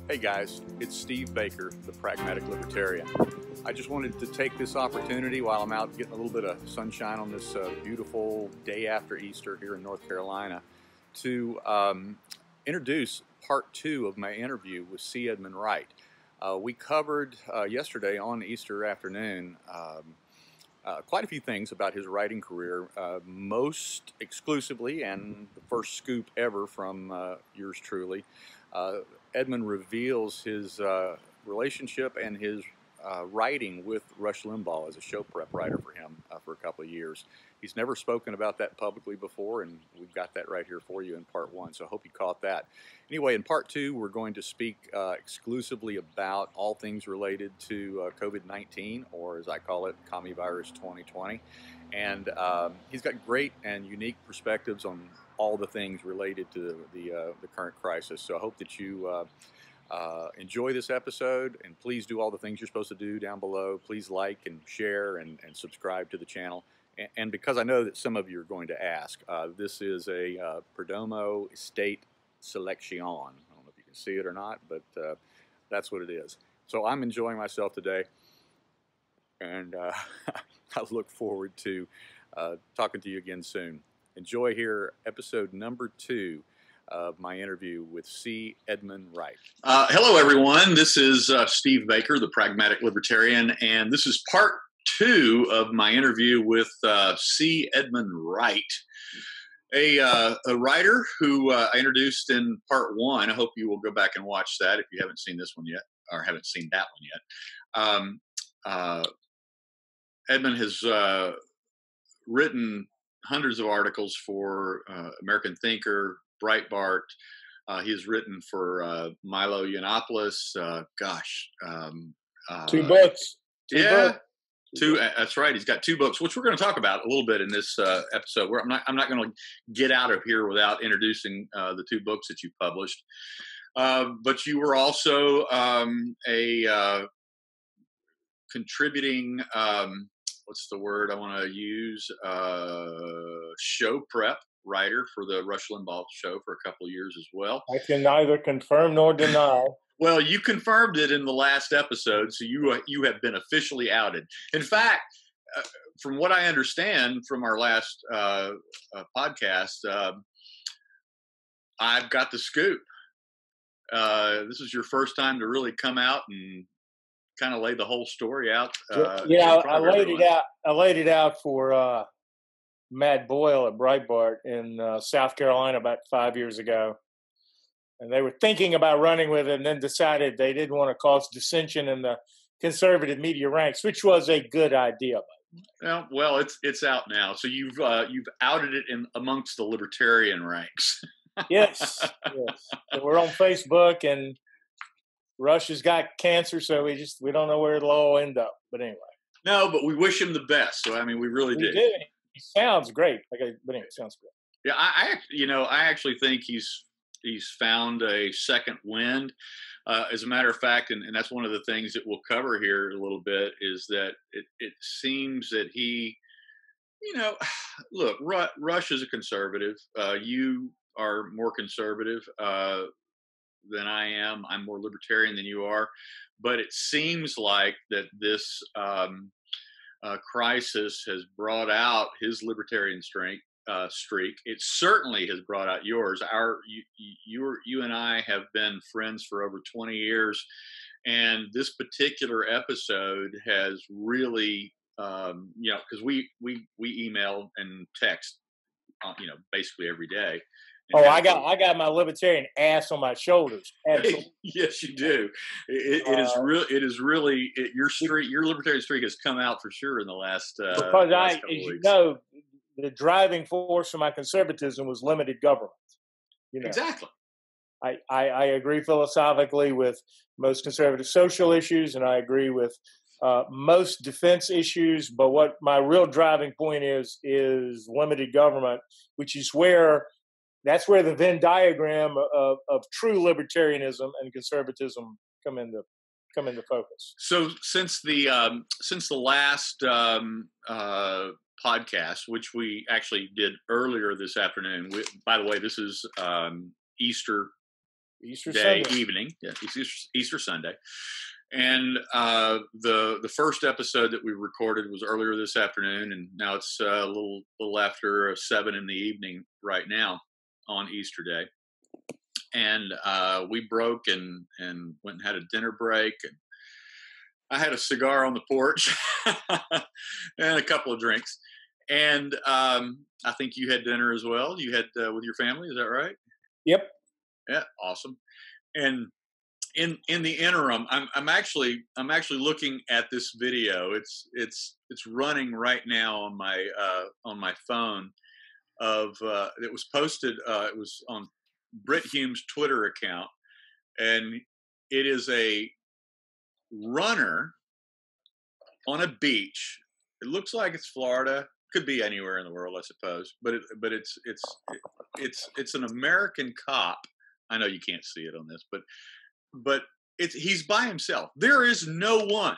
Hey guys, it's Steve Baker, the Pragmatic Libertarian. I just wanted to take this opportunity while I'm out getting a little bit of sunshine on this beautiful day after Easter here in North Carolina to introduce part 2 of my interview with C. Edmund Wright. We covered yesterday on Easter afternoon quite a few things about his writing career, most exclusively, and the first scoop ever from yours truly, Edmund reveals his relationship and his writing with Rush Limbaugh as a show prep writer for him for a couple of years. He's never spoken about that publicly before, and we've got that right here for you in part 1, so I hope you caught that. Anyway, in part 2, we're going to speak exclusively about all things related to COVID-19, or as I call it, Commie Virus 2020. And he's got great and unique perspectives on all the things related to the current crisis. So I hope that you enjoy this episode, and please do all the things you're supposed to do down below. Please like and share and subscribe to the channel. And because I know that some of you are going to ask, this is a Perdomo Estate Selection. I don't know if you can see it or not, but that's what it is. So I'm enjoying myself today, and I look forward to talking to you again soon. Enjoy here episode number 2 of my interview with C. Edmund Wright. Hello, everyone. This is Steve Baker, the Pragmatic Libertarian, and this is part 2 of my interview with C. Edmund Wright, a writer who I introduced in part 1. I hope you will go back and watch that if you haven't seen this one yet, or haven't seen that one yet. Edmund has written hundreds of articles for American Thinker, Breitbart. He has written for Milo Yiannopoulos. 2 books. That's right. He's got 2 books, which we're going to talk about a little bit in this episode. Where I'm not going to get out of here without introducing the 2 books that you published. But you were also a contributing. What's the word I want to use? Show prep writer for the Rush Limbaugh show for a couple of years as well. I can neither confirm nor deny. Well, you confirmed it in the last episode, so you have been officially outed. In fact, from what I understand from our last podcast, I've got the scoop. This is your first time to really come out and kind of lay the whole story out. I laid it out for Matt Boyle at Breitbart in South Carolina about 5 years ago. And they were thinking about running with it and then decided they didn't want to cause dissension in the conservative media ranks, which was a good idea. Well, it's out now. So you've outed it amongst the libertarian ranks. Yes. So we're on Facebook, and Rush has got cancer, so we don't know where it'll all end up. But anyway. No, but we wish him the best. So, I mean, we really do. He sounds great. But anyway, it sounds great. Yeah, I actually think he's found a second wind. As a matter of fact, and that's one of the things that we'll cover here a little bit, is that it seems that he, look, Rush is a conservative. You are more conservative than I am. I'm more libertarian than you are. But it seems like that this crisis has brought out his libertarian streak. It certainly has brought out yours. You and I have been friends for over 20 years, and this particular episode has really, because we email and text, basically every day. I got my libertarian ass on my shoulders. Absolutely. Yes, you do. It is really your libertarian streak has come out for sure in the last because last couple as weeks. The driving force for my conservatism was limited government. Exactly. I agree philosophically with most conservative social issues, and I agree with most defense issues. But what my real driving point is limited government, which is that's where the Venn diagram of true libertarianism and conservatism come into focus. So since the last podcast, which we actually did earlier this afternoon. By the way, this is Easter Easter Day Sunday evening, yeah, Easter Sunday. And the first episode that we recorded was earlier this afternoon, and now it's a little after 7 in the evening right now on Easter Day. And we broke and went and had a dinner break, and I had a cigar on the porch and a couple of drinks. And I think you had dinner as well. You had with your family, is that right? Yep. Yeah, awesome. And in the interim, I'm actually looking at this video. It's running right now on my phone. It was posted. It was on Brit Hume's Twitter account, and it is a runner on a beach. It looks like it's Florida. Could be anywhere in the world, I suppose. But it's an American cop. I know you can't see it on this, but he's by himself. There is no one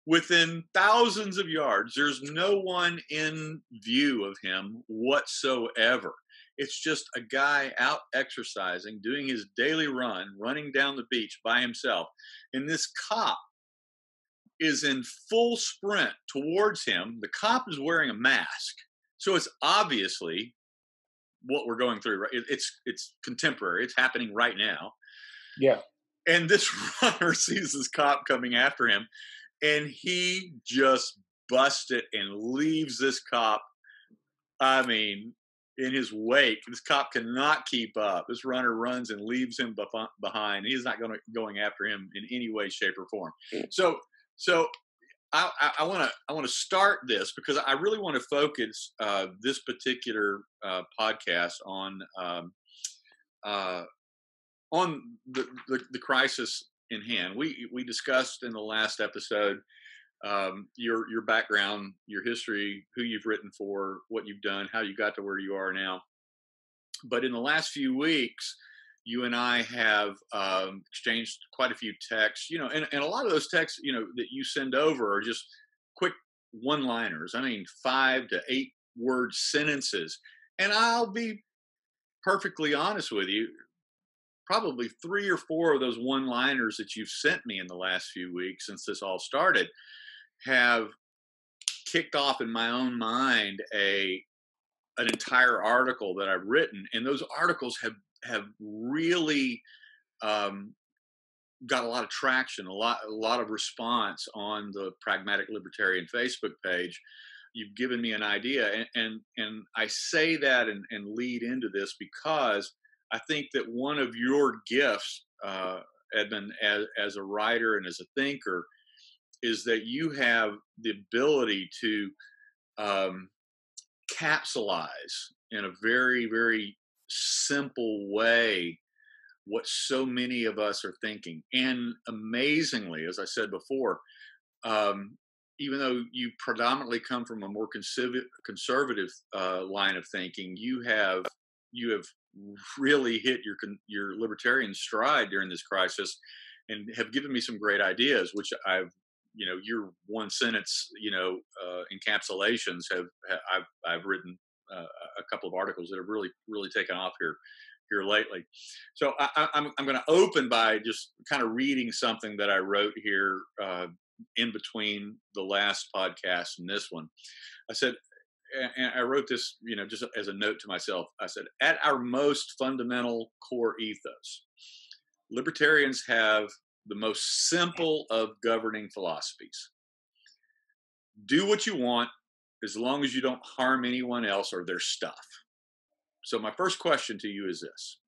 within thousands of yards. There's no one in view of him whatsoever. It's just a guy out exercising, doing his daily run, running down the beach by himself. And this cop is in full sprint towards him. The cop is wearing a mask. So it's obviously what we're going through. Right? It's contemporary. It's happening right now. Yeah. And this runner sees this cop coming after him, and he just busts it and leaves this cop, I mean, in his wake. This cop cannot keep up. This runner runs and leaves him behind. He's not going after him in any way, shape, or form. So I want to start this because I really want to focus this particular podcast on the crisis in hand. We discussed in the last episode your background, your history, who you've written for, what you've done, how you got to where you are now. But in the last few weeks, you and I have exchanged quite a few texts, and a lot of those texts, that you send over are just quick one-liners. I mean, 5 to 8 word sentences. And I'll be perfectly honest with you, probably 3 or 4 of those one-liners that you've sent me in the last few weeks since this all started have kicked off in my own mind an entire article that I've written. And those articles have really got a lot of traction, a lot of response on the Pragmatic Libertarian Facebook page. You've given me an idea, and I say that and lead into this because I think that one of your gifts, Edmund, as a writer and as a thinker, is that you have the ability to capsulize in a very, very simple way what so many of us are thinking. And amazingly, as I said before, even though you predominantly come from a more conservative line of thinking, you have really hit your libertarian stride during this crisis, and have given me some great ideas, which your one sentence, encapsulations I've written a couple of articles that have really, really taken off here lately. So I'm going to open by just kind of reading something that I wrote here in between the last podcast and this one. I said, and I wrote this, just as a note to myself. I said, at our most fundamental core ethos, libertarians have the most simple of governing philosophies. Do what you want as long as you don't harm anyone else or their stuff. So my first question to you is this: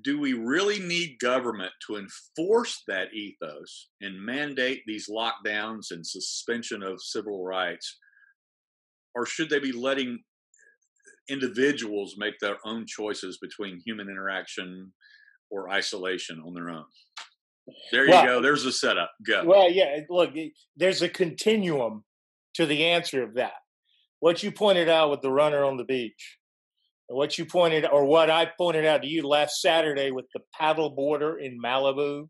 do we really need government to enforce that ethos and mandate these lockdowns and suspension of civil rights? Or should they be letting individuals make their own choices between human interaction or isolation on their own? There you go. There's the setup. Go. Well, yeah, look, there's a continuum to the answer of that. What you pointed out with the runner on the beach, and what I pointed out to you last Saturday with the paddleboarder in Malibu.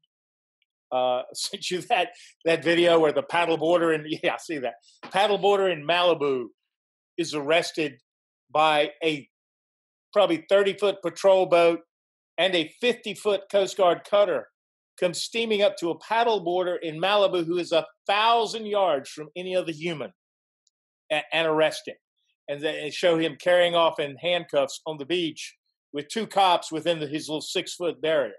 Sent you that video where the paddleboarder I see that paddleboarder in Malibu is arrested by a probably 30-foot patrol boat and a 50-foot Coast Guard cutter comes steaming up to a paddleboarder in Malibu who is 1,000 yards from any other human and arrest him. And they show him carrying off in handcuffs on the beach with 2 cops within his little 6-foot barrier.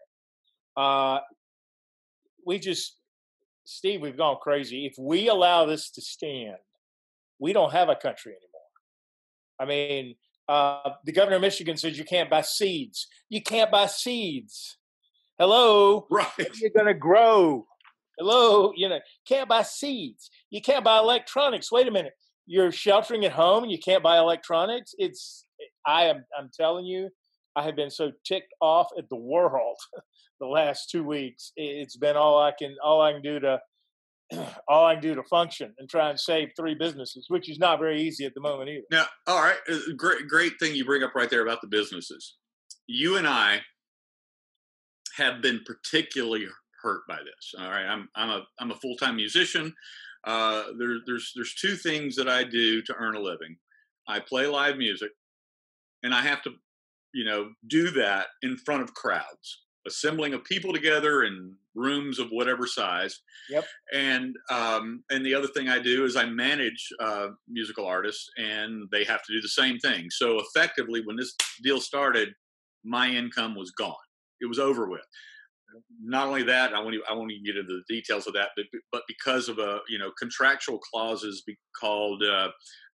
Steve, we've gone crazy. If we allow this to stand, we don't have a country anymore. I mean, the governor of Michigan says you can't buy seeds. You can't buy seeds. Hello? Right. You're going to grow. Hello? Can't buy seeds. You can't buy electronics. Wait a minute. You're sheltering at home and you can't buy electronics? I'm telling you, I have been so ticked off at the world the last 2 weeks. It's been all I can do to function and try and save 3 businesses, which is not very easy at the moment either. Now, all right, great thing you bring up right there about the businesses. You and I have been particularly hurt by this. All right, I'm a full-time musician. There's 2 things that I do to earn a living. I play live music, and I have to, do that in front of crowds, assembling of people together in rooms of whatever size. Yep. And the other thing I do is I manage musical artists, and they have to do the same thing. So effectively, when this deal started, my income was gone. It was over with. Not only that, I won't even get into the details of that, but because of contractual clauses called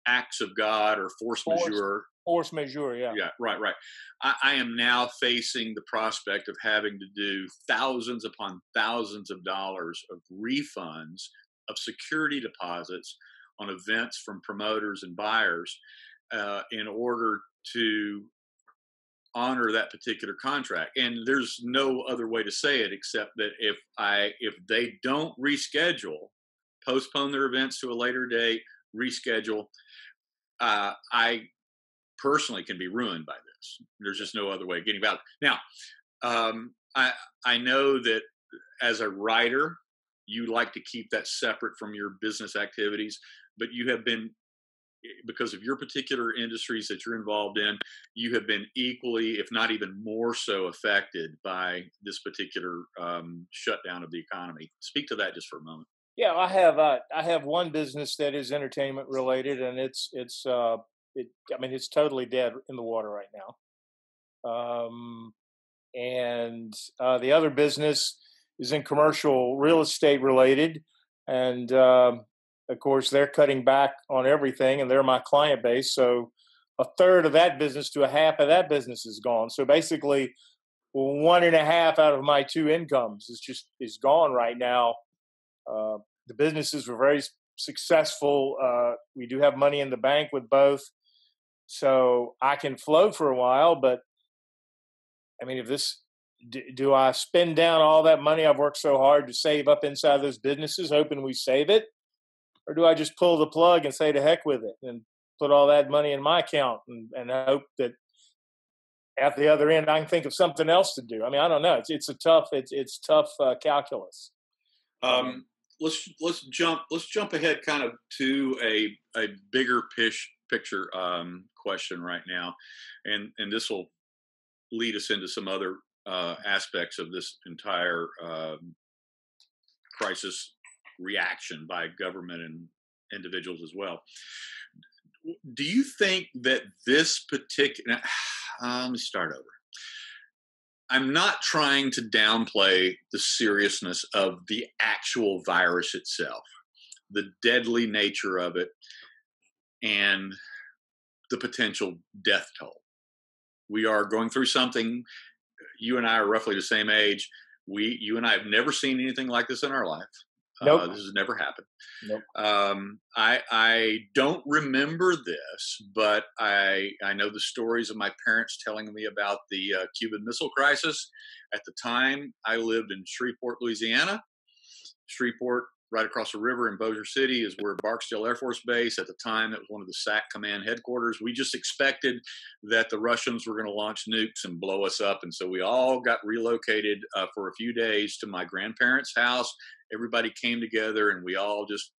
acts of God or force majeure. Force majeure, yeah. Yeah, right. I am now facing the prospect of having to do thousands upon thousands of dollars of refunds of security deposits on events from promoters and buyers in order to honor that particular contract. And there's no other way to say it except that if they don't reschedule, postpone their events to a later date, reschedule, I personally can be ruined by this. There's just no other way of getting about it. Now, I know that as a writer, you like to keep that separate from your business activities, but you have been, because of your particular industries that you're involved in, you have been equally, if not even more so, affected by this particular shutdown of the economy. Speak to that just for a moment. Yeah, I have one business that is entertainment related, and it's totally dead in the water right now. And the other business is in commercial real estate related, and of course they're cutting back on everything, and they're my client base. So a third of that business to a half of that business is gone. So basically, 1.5 out of my 2 incomes is gone right now. The businesses were very successful. We do have money in the bank with both, so I can float for a while. But I mean, do I spend down all that money I've worked so hard to save up inside those businesses, hoping we save it? Or do I just pull the plug and say to heck with it and put all that money in my account and hope that at the other end I can think of something else to do? I mean, I don't know. It's tough calculus. Let's jump ahead kind of to a bigger picture question right now, and this will lead us into some other aspects of this entire crisis reaction by government and individuals as well. Do you think that this particular, let me start over. I'm not trying to downplay the seriousness of the actual virus itself, the deadly nature of it, and the potential death toll. We are going through something. You and I are roughly the same age. You and I have never seen anything like this in our life. Nope. This has never happened. Nope. I don't remember this, but I know the stories of my parents telling me about the Cuban Missile Crisis. At the time, I lived in Shreveport, Louisiana. Shreveport, right across the river in Bossier City, is where Barksdale Air Force Base. At the time, it was one of the SAC command headquarters. We just expected that the Russians were going to launch nukes and blow us up. And so we all got relocated for a few days to my grandparents' house. Everybody came together and we all just,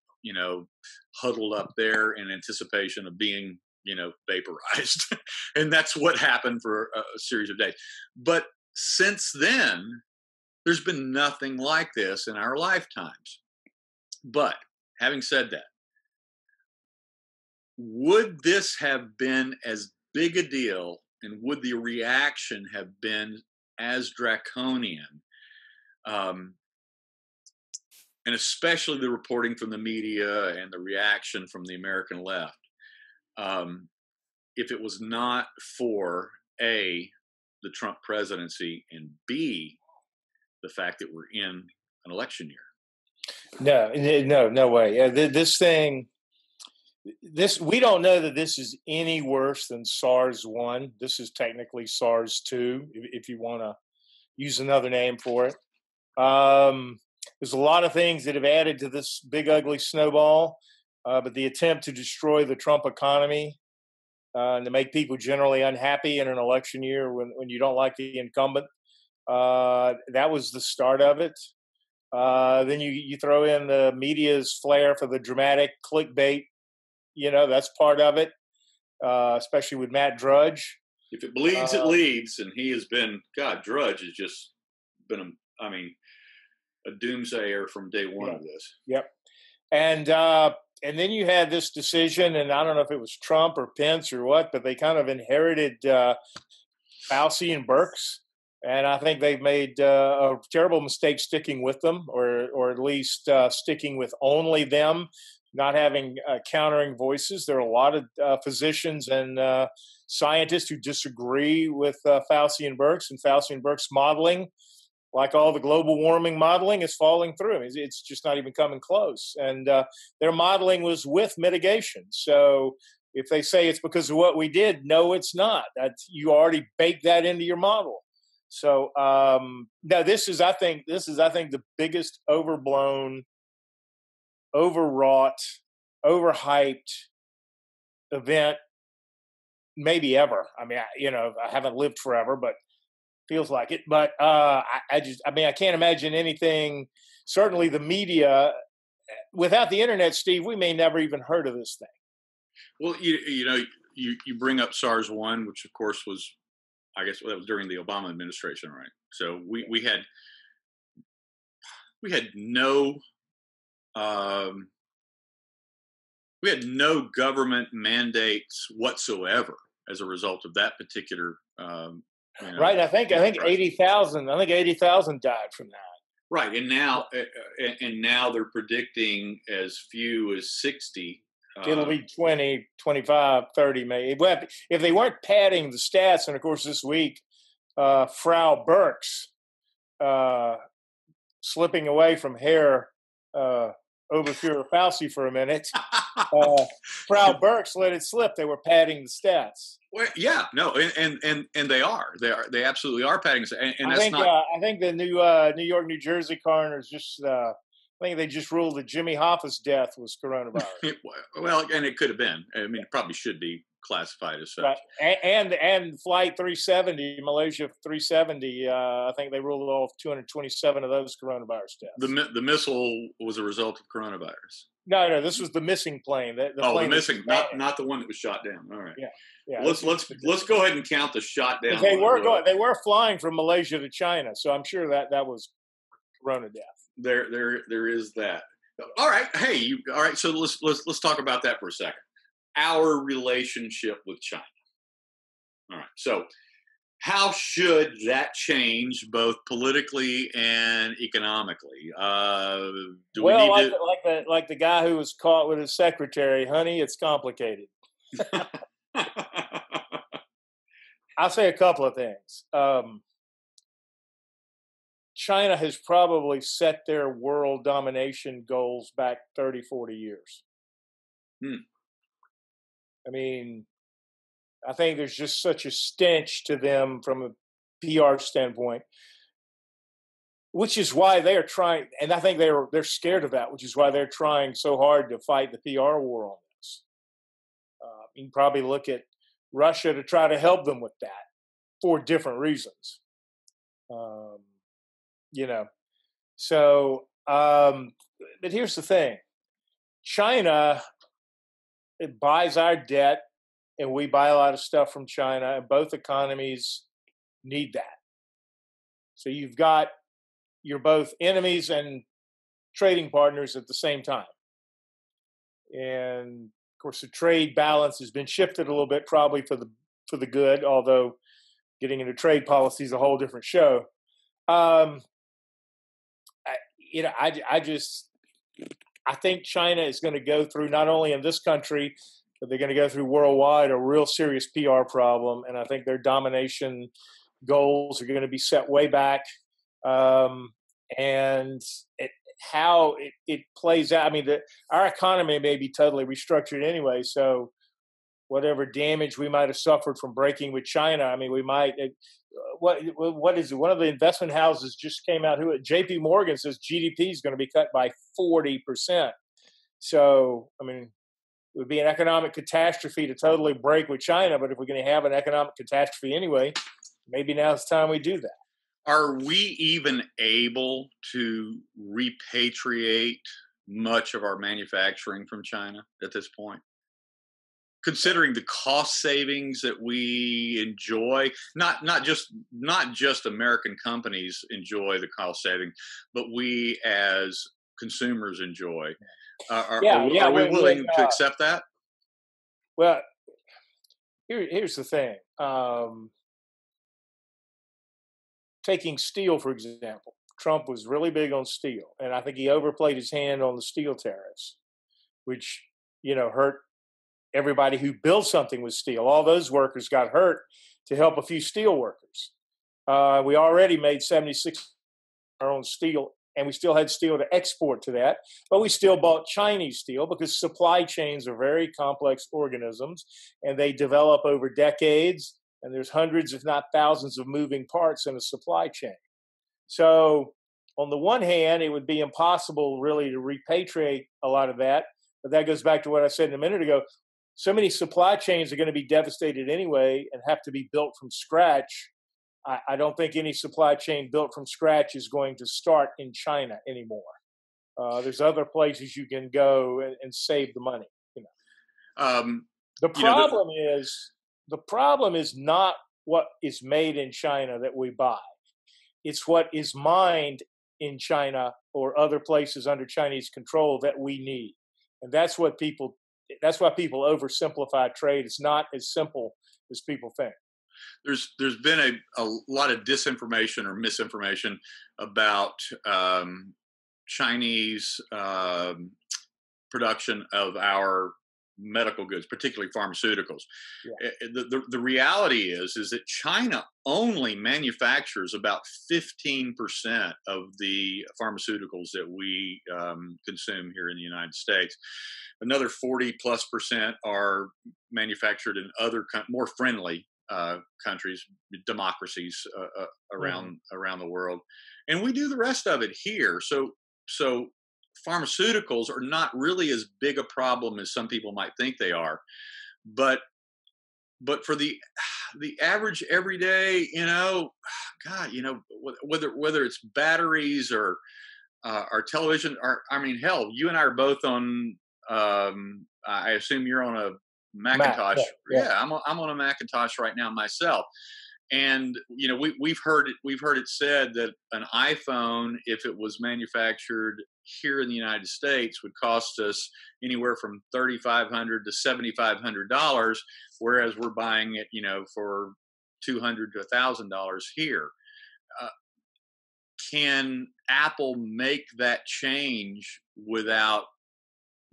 huddled up there in anticipation of being, vaporized. And that's what happened for a series of days. But since then, there's been nothing like this in our lifetimes. But having said that, would this have been as big a deal, and would the reaction have been as draconian? And especially the reporting from the media and the reaction from the American left, if it was not for A, the Trump presidency, and B, the fact that we're in an election year. No way. We don't know that this is any worse than SARS-1. This is technically SARS-2, if you want to use another name for it. There's a lot of things that have added to this big, ugly snowball, but the attempt to destroy the Trump economy and to make people generally unhappy in an election year when you don't like the incumbent, that was the start of it. Then you throw in the media's flair for the dramatic clickbait. That's part of it, especially with Matt Drudge. If it bleeds, it leads, and he has been, Drudge has just been, a doomsayer from day one of this. Yep. And then you had this decision, and I don't know if it was Trump or Pence or what, but they kind of inherited Fauci and Birx. And I think they've made a terrible mistake sticking with them, or at least sticking with only them, not having countering voices. There are a lot of physicians and scientists who disagree with Fauci and Birx, and Fauci and Birx modeling, like all the global warming modeling, is falling through. It's just not even coming close. And their modeling was with mitigation. So if they say it's because of what we did, no, it's not. You already baked that into your model. So no, this is I think the biggest overblown, overwrought, overhyped event maybe ever. I haven't lived forever, but feels like it. But I can't imagine anything. Certainly, the media, without the internet, Steve, we may never even heard of this thing. Well, you bring up SARS-1, which of course was, I guess that was during the Obama administration, right? So we had no government mandates whatsoever as a result of that particular. Right. I think 80,000. I think 80,000 died from that. Right, and now they're predicting as few as 60. It'll be 20, 25, 30 maybe. But if they weren't padding the stats, and of course this week, Frau Birx slipping away from hair Overseer Fauci for a minute. Frau Birx let it slip. They were padding the stats. Well, yeah, no, and they are. They absolutely are padding. And I think the new New York, New Jersey coroners just. I think they just ruled that Jimmy Hoffa's death was coronavirus. Well, and it could have been. It probably should be classified as such. Right. And Flight 370, Malaysia 370, I think they ruled off 227 of those coronavirus deaths. The missile was a result of coronavirus. No, this was the missing plane. The missing, not the one that was shot down. All right. Yeah. Let's go ahead and count the shot down. They were flying from Malaysia to China, so I'm sure that was corona death. There is that. All right. Hey, all right. So let's talk about that for a second. Our relationship with China. All right. So how should that change both politically and economically? Like the guy who was caught with his secretary, honey, it's complicated. I'll say a couple of things. China has probably set their world domination goals back 30, 40 years. I mean, I think there's just such a stench to them from a PR standpoint, which is why they're trying, and I think they're scared of that, which is why they're trying so hard to fight the PR war on this. You can probably look at Russia to try to help them with that for different reasons. But here's the thing. China, it buys our debt, and we buy a lot of stuff from China, and both economies need that. So you're both enemies and trading partners at the same time. And of course, the trade balance has been shifted a little bit, probably for the good. Although getting into trade policy is a whole different show. I think China is going to go through, not only in this country, but they're going to go through worldwide, a real serious PR problem. And I think their domination goals are going to be set way back. And how it plays out. I mean, our economy may be totally restructured anyway. So whatever damage we might have suffered from breaking with China, I mean, we might. What is it? One of the investment houses just came out. J.P. Morgan says GDP is going to be cut by 40%. So, I mean, it would be an economic catastrophe to totally break with China. But if we're going to have an economic catastrophe anyway, maybe now's the time we do that. Are we even able to repatriate much of our manufacturing from China at this point? Considering the cost savings that we enjoy, not just American companies enjoy the cost saving, but we as consumers enjoy. Are we willing to accept that? Well, here's the thing. Taking steel, for example, Trump was really big on steel, and I think he overplayed his hand on the steel tariffs, which, hurt everybody who built something with steel. All those workers got hurt to help a few steel workers. We already made 76 our own steel, and we still had steel to export to that, but we still bought Chinese steel because supply chains are very complex organisms, and they develop over decades. And there's hundreds, if not thousands, of moving parts in a supply chain. So on the one hand, it would be impossible really to repatriate a lot of that. But that goes back to what I said a minute ago. So many supply chains are going to be devastated anyway and have to be built from scratch. I don't think any supply chain built from scratch is going to start in China anymore. There's other places you can go and save the money. The problem is not what is made in China that we buy. It's what is mined in China or other places under Chinese control that we need. And that's why people oversimplify trade. It's not as simple as people think. There's been a lot of disinformation or misinformation about Chinese production of our medical goods, particularly pharmaceuticals. Yeah. The reality is that China only manufactures about 15% of the pharmaceuticals that we consume here in the United States. Another 40+% are manufactured in other more friendly countries, democracies around the world, and we do the rest of it here. So pharmaceuticals are not really as big a problem as some people might think they are, but for the average everyday, whether it's batteries or television, hell, you and I are both on. I assume you're on a Macintosh. Yeah, I'm on a Macintosh right now myself. And we've heard it said that an iPhone, if it was manufactured here in the United States, would cost us anywhere from $3,500 to $7,500, whereas we're buying it, for $200 to $1,000 here. Can Apple make that change without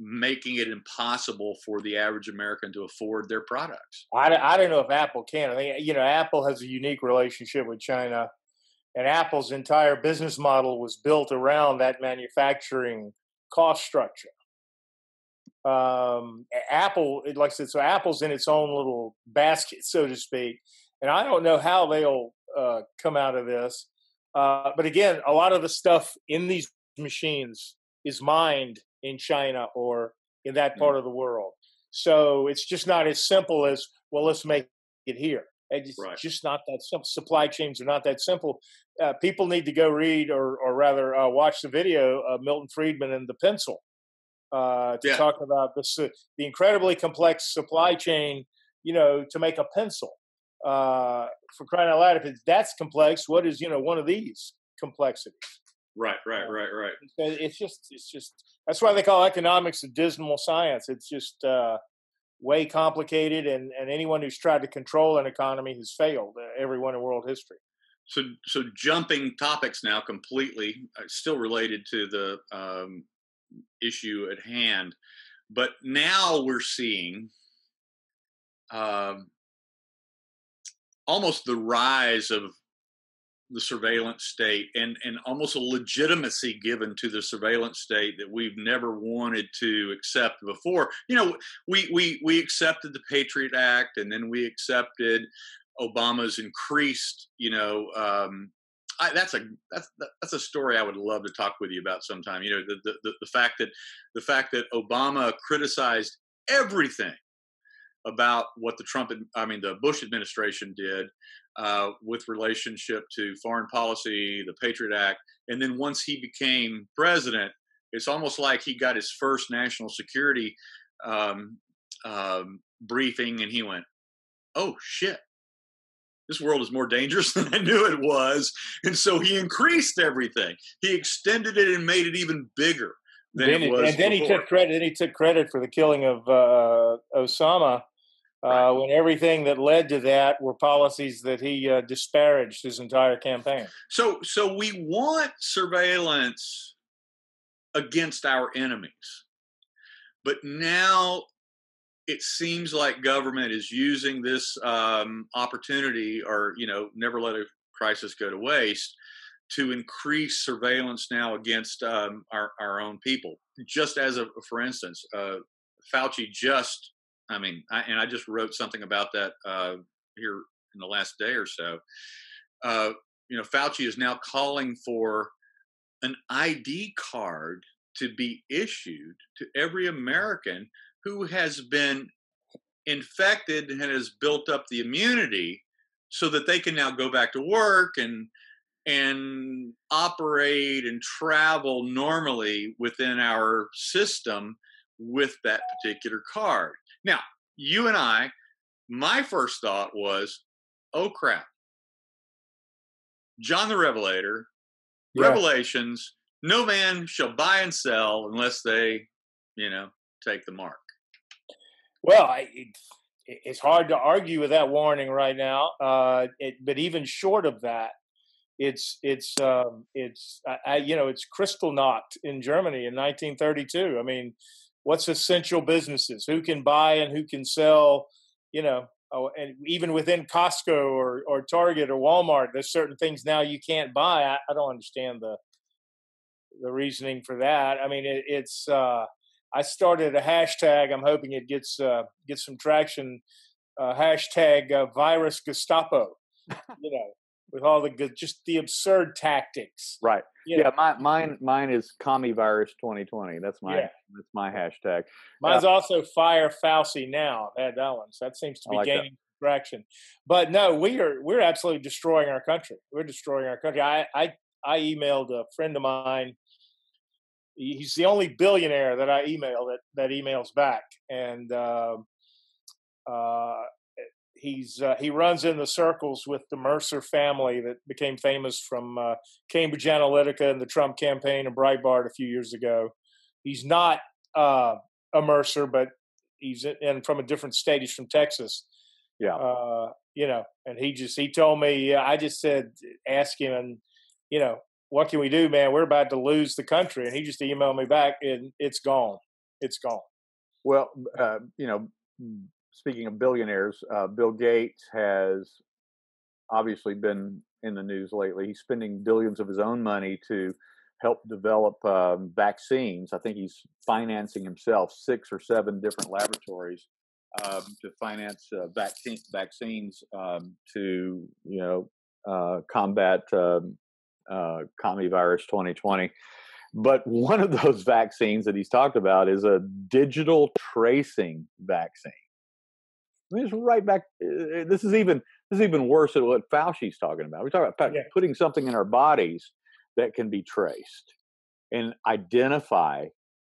making it impossible for the average American to afford their products? I don't know if Apple can. I think, Apple has a unique relationship with China, and Apple's entire business model was built around that manufacturing cost structure. Apple, like I said, so Apple's in its own little basket, so to speak, and I don't know how they'll come out of this. But again, a lot of the stuff in these machines is mined in China or in that part of the world. So it's just not as simple as, well, let's make it here. It's just not that simple. Supply chains are not that simple. People need to go read or rather watch the video of Milton Friedman and the pencil to talk about the incredibly complex supply chain, to make a pencil. For crying out loud, if that's complex, what is one of these complexities? Right. It's just that's why they call economics a dismal science. It's just way complicated, and anyone who's tried to control an economy has failed. Everyone in world history. So jumping topics now completely, still related to the issue at hand, but now we're seeing almost the rise of the surveillance state and almost a legitimacy given to the surveillance state that we've never wanted to accept before. We accepted the Patriot Act, and then we accepted Obama's increased, that's a story I would love to talk with you about sometime. The fact that Obama criticized everything about what the Bush administration did with relationship to foreign policy, the Patriot Act, and then once he became president, it's almost like he got his first national security briefing, and he went, "Oh shit, this world is more dangerous than I knew it was," and so he increased everything. He extended it and made it even bigger than it was. And then he took credit. Then he took credit for the killing of Osama. Right. When everything that led to that were policies that he disparaged his entire campaign. So we want surveillance against our enemies, but now it seems like government is using this opportunity, or never let a crisis go to waste, to increase surveillance now against our own people. Just as for instance, Fauci I just wrote something about that here in the last day or so. Fauci is now calling for an ID card to be issued to every American who has been infected and has built up the immunity, so that they can now go back to work and operate and travel normally within our system with that particular card. Now, you and my first thought was, oh crap, John the Revelator, Revelations, no man shall buy and sell unless they, take the mark. Well, it's hard to argue with that warning right now. But even short of that, it's Kristallnacht in Germany in 1932. I mean, what's essential businesses? Who can buy and who can sell? And even within Costco or Target or Walmart, there's certain things now you can't buy. I don't understand the reasoning for that. I mean, I started a hashtag. I'm hoping it gets some traction. Hashtag virus Gestapo. With all just the absurd tactics. Right. Mine is Commivirus 2020. That's my hashtag. Mine's also Fire Fauci now. I had that one. So that seems to be gaining traction. But no, we're absolutely destroying our country. We're destroying our country. I emailed a friend of mine. He's the only billionaire that I email that emails back. And he runs in the circles with the Mercer family that became famous from Cambridge Analytica and the Trump campaign and Breitbart a few years ago. He's not a Mercer, but he's from a different state. He's from Texas. Yeah. And he told me, I just said, ask him, and, what can we do, man? We're about to lose the country. And he just emailed me back, and it's gone. It's gone. Well, speaking of billionaires, Bill Gates has obviously been in the news lately. He's spending billions of his own money to help develop vaccines. I think he's financing himself 6 or 7 different laboratories to finance vaccines to combat Commivirus 2020. But one of those vaccines that he's talked about is a digital tracing vaccine. I mean, it's right back. This is even worse than what Fauci's talking about. We're talking about putting something in our bodies that can be traced and identify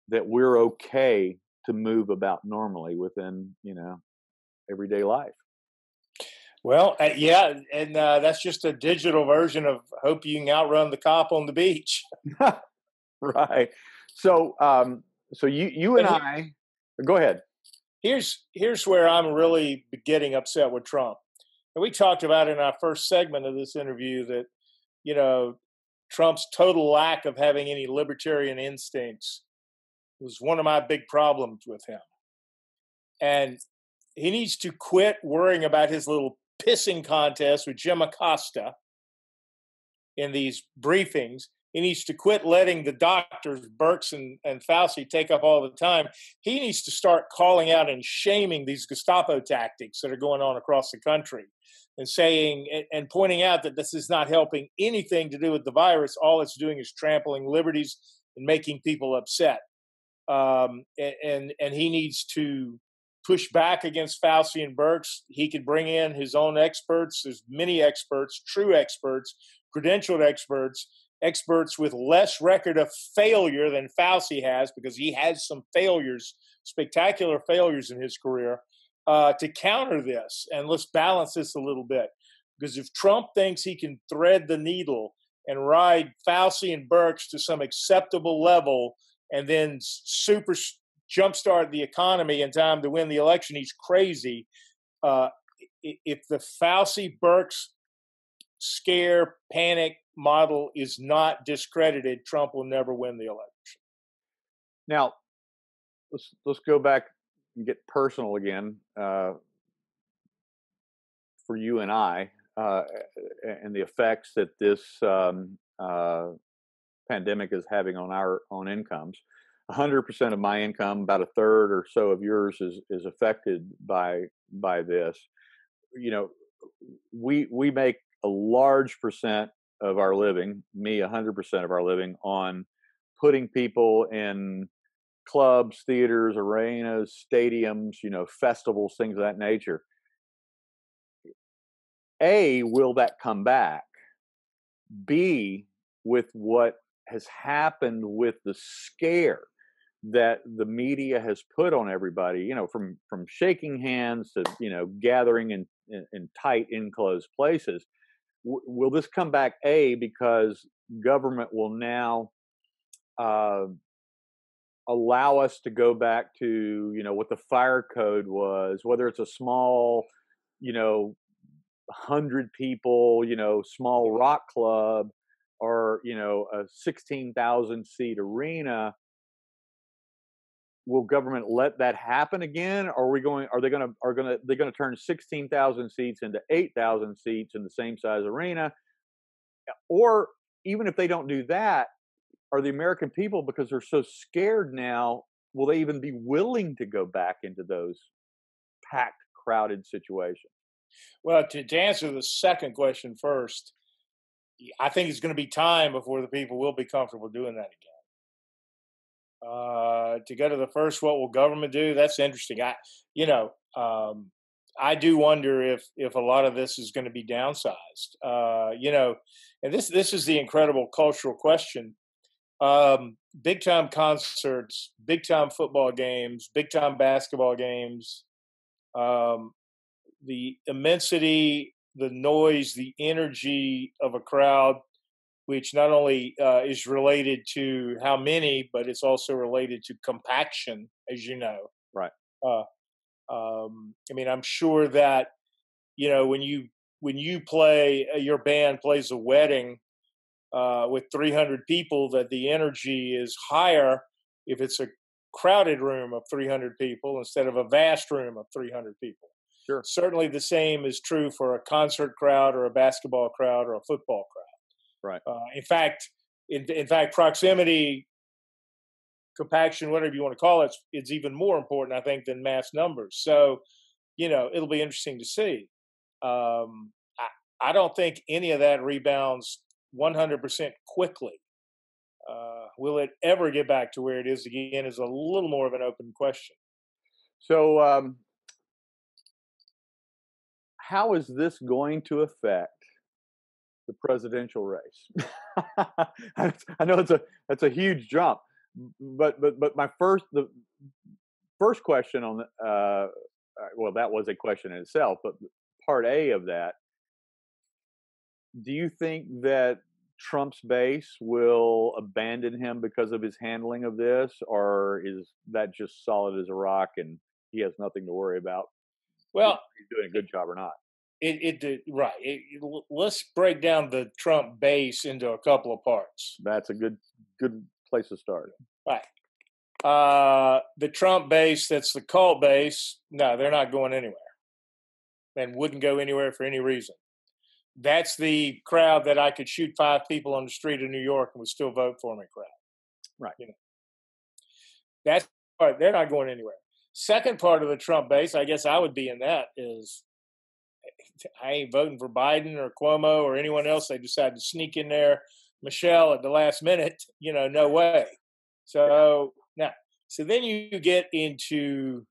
that we're okay to move about normally within everyday life. Well, yeah, and that's just a digital version of hope you can outrun the cop on the beach. Right. So, so you and I, go ahead. Here's where I'm really getting upset with Trump. And we talked about in our first segment of this interview that, you know, Trump's total lack of having any libertarian instincts was one of my big problems with him. And he needs to quit worrying about his little pissing contest with Jim Acosta in these briefings. He needs to quit letting the doctors, Birx and Fauci, take up all the time. He needs to start calling out and shaming these Gestapo tactics that are going on across the country and saying and pointing out that this is not helping anything to do with the virus. All it's doing is trampling liberties and making people upset. And he needs to push back against Fauci and Birx. He could bring in his own experts. There's many experts, true experts, credentialed experts with less record of failure than Fauci has, because he has some failures, spectacular failures in his career, to counter this. And let's balance this a little bit. Because if Trump thinks he can thread the needle and ride Fauci and Birx to some acceptable level and then super jumpstart the economy in time to win the election, he's crazy. If the Fauci-Birx scare panic model is not discredited, Trump will never win the election. Now, let's go back and get personal again for you and I, and the effects that this pandemic is having on our own incomes. 100% of my income, about a third or so of yours, is affected by this. You know, we make a large percent of our living, me 100% of our living, on putting people in clubs, theaters, arenas, stadiums, you know, festivals, things of that nature. A, will that come back? B, with what has happened with the scare that the media has put on everybody, you know, from shaking hands to, you know, gathering in tight, enclosed places. Will this come back? A, because government will now allow us to go back to, you know, what the fire code was, whether it's a small, you know, 100 people, you know, small rock club, or, you know, a 16,000 seat arena. Will government let that happen again? Or are they going to turn 16,000 seats into 8,000 seats in the same size arena? Or even if they don't do that, are the American people, because they're so scared now, will they even be willing to go back into those packed, crowded situations? Well, to answer the second question first, I think it's going to be time before the people will be comfortable doing that again. To go to the first, what will government do? That's interesting. I do wonder if a lot of this is going to be downsized. And this is the incredible cultural question. Big time concerts, big time football games, big time basketball games. The immensity, the noise, the energy of a crowd, which not only is related to how many, but it's also related to compaction, as you know. Right. I mean, I'm sure that, you know, when you play, your band plays a wedding with 300 people, that the energy is higher if it's a crowded room of 300 people instead of a vast room of 300 people. Sure. Certainly the same is true for a concert crowd or a basketball crowd or a football crowd. Right. In fact, proximity, compaction, whatever you want to call it, it's even more important, I think, than mass numbers. So, you know, it'll be interesting to see. I don't think any of that rebounds 100% quickly. Will it ever get back to where it is again is a little more of an open question. So, how is this going to affect the presidential race? I know that's a huge jump, but my first question on well, that was a question in itself, but part A of that. Do you think that Trump's base will abandon him because of his handling of this, or is that just solid as a rock and he has nothing to worry about? Well, he's doing a good job or not. Right. Let's break down the Trump base into a couple of parts. That's a good place to start. Right. The Trump base, that's the cult base. No, they're not going anywhere, and wouldn't go anywhere for any reason. That's the crowd that I could shoot 5 people on the street of New York and would still vote for me crowd. Right. That's part. They're not going anywhere. Second part of the Trump base, I guess I would be in that, is I ain't voting for Biden or Cuomo or anyone else. They decide to sneak in there, Michelle, at the last minute. No way. So then you get into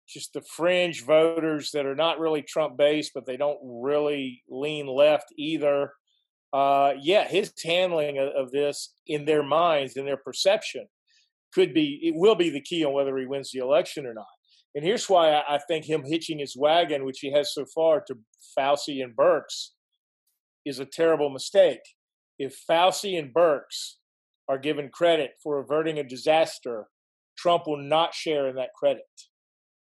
just the fringe voters that are not really Trump based, but they don't really lean left either. His handling of this in their minds, in their perception, it will be the key on whether he wins the election or not. And here's why I think him hitching his wagon, which he has so far, to Fauci and Birx is a terrible mistake. If Fauci and Birx are given credit for averting a disaster, Trump will not share in that credit,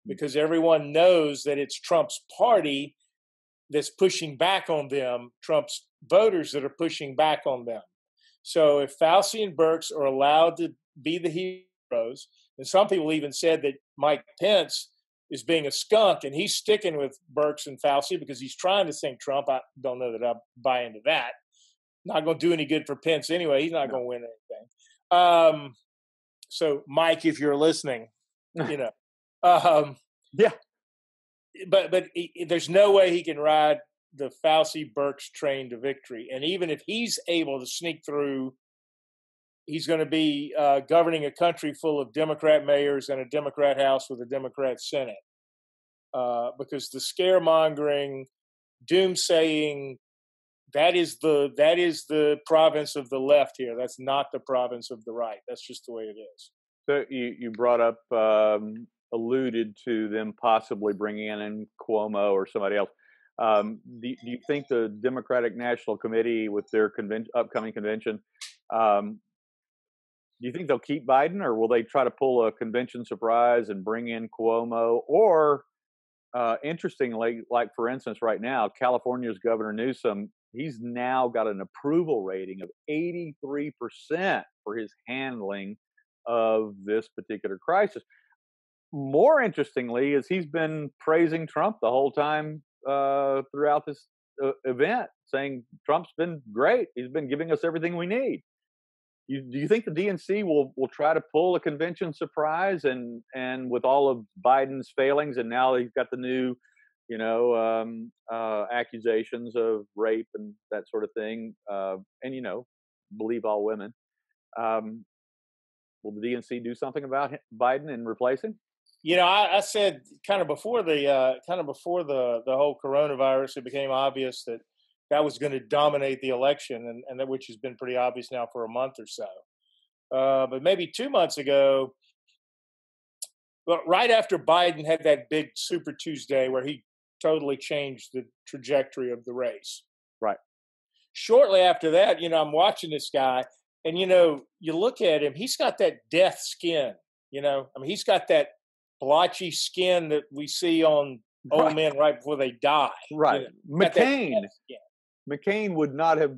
because everyone knows that it's Trump's party that's pushing back on them, Trump's voters that are pushing back on them. So if Fauci and Birx are allowed to be the heroes, and some people even said that Mike Pence is being a skunk and he's sticking with Birx and Fauci because he's trying to sink Trump. I don't know that I buy into that. Not going to do any good for Pence anyway. He's not going to win anything. So Mike, if you're listening, yeah. But there's no way he can ride the Fauci-Birx train to victory. And even if he's able to sneak through, he's going to be governing a country full of Democrat mayors and a Democrat House with a Democrat Senate. Because the scaremongering, doomsaying, that is the province of the left here. That's not the province of the right. That's just the way it is. So you brought up, alluded to them possibly bringing in Cuomo or somebody else. Do you think the Democratic National Committee, with their upcoming convention, do you think they'll keep Biden, or will they try to pull a convention surprise and bring in Cuomo? Or, interestingly, like for instance, right now, California's Governor Newsom, he's now got an approval rating of 83% for his handling of this particular crisis. More interestingly, is he's been praising Trump the whole time throughout this event, saying Trump's been great. He's been giving us everything we need. Do you think the DNC will try to pull a convention surprise, and with all of Biden's failings, and now he's got the new, accusations of rape and that sort of thing, and believe all women. Will the DNC do something about Biden and replace him? I said kind of before the whole coronavirus, it became obvious that was going to dominate the election, and that, which has been pretty obvious now for a month or so. But maybe 2 months ago, well, right after Biden had that big Super Tuesday where he totally changed the trajectory of the race. Right. Shortly after that, I'm watching this guy, and you look at him, he's got that death skin. He's got that blotchy skin that we see on old men right before they die. Right. McCain would not have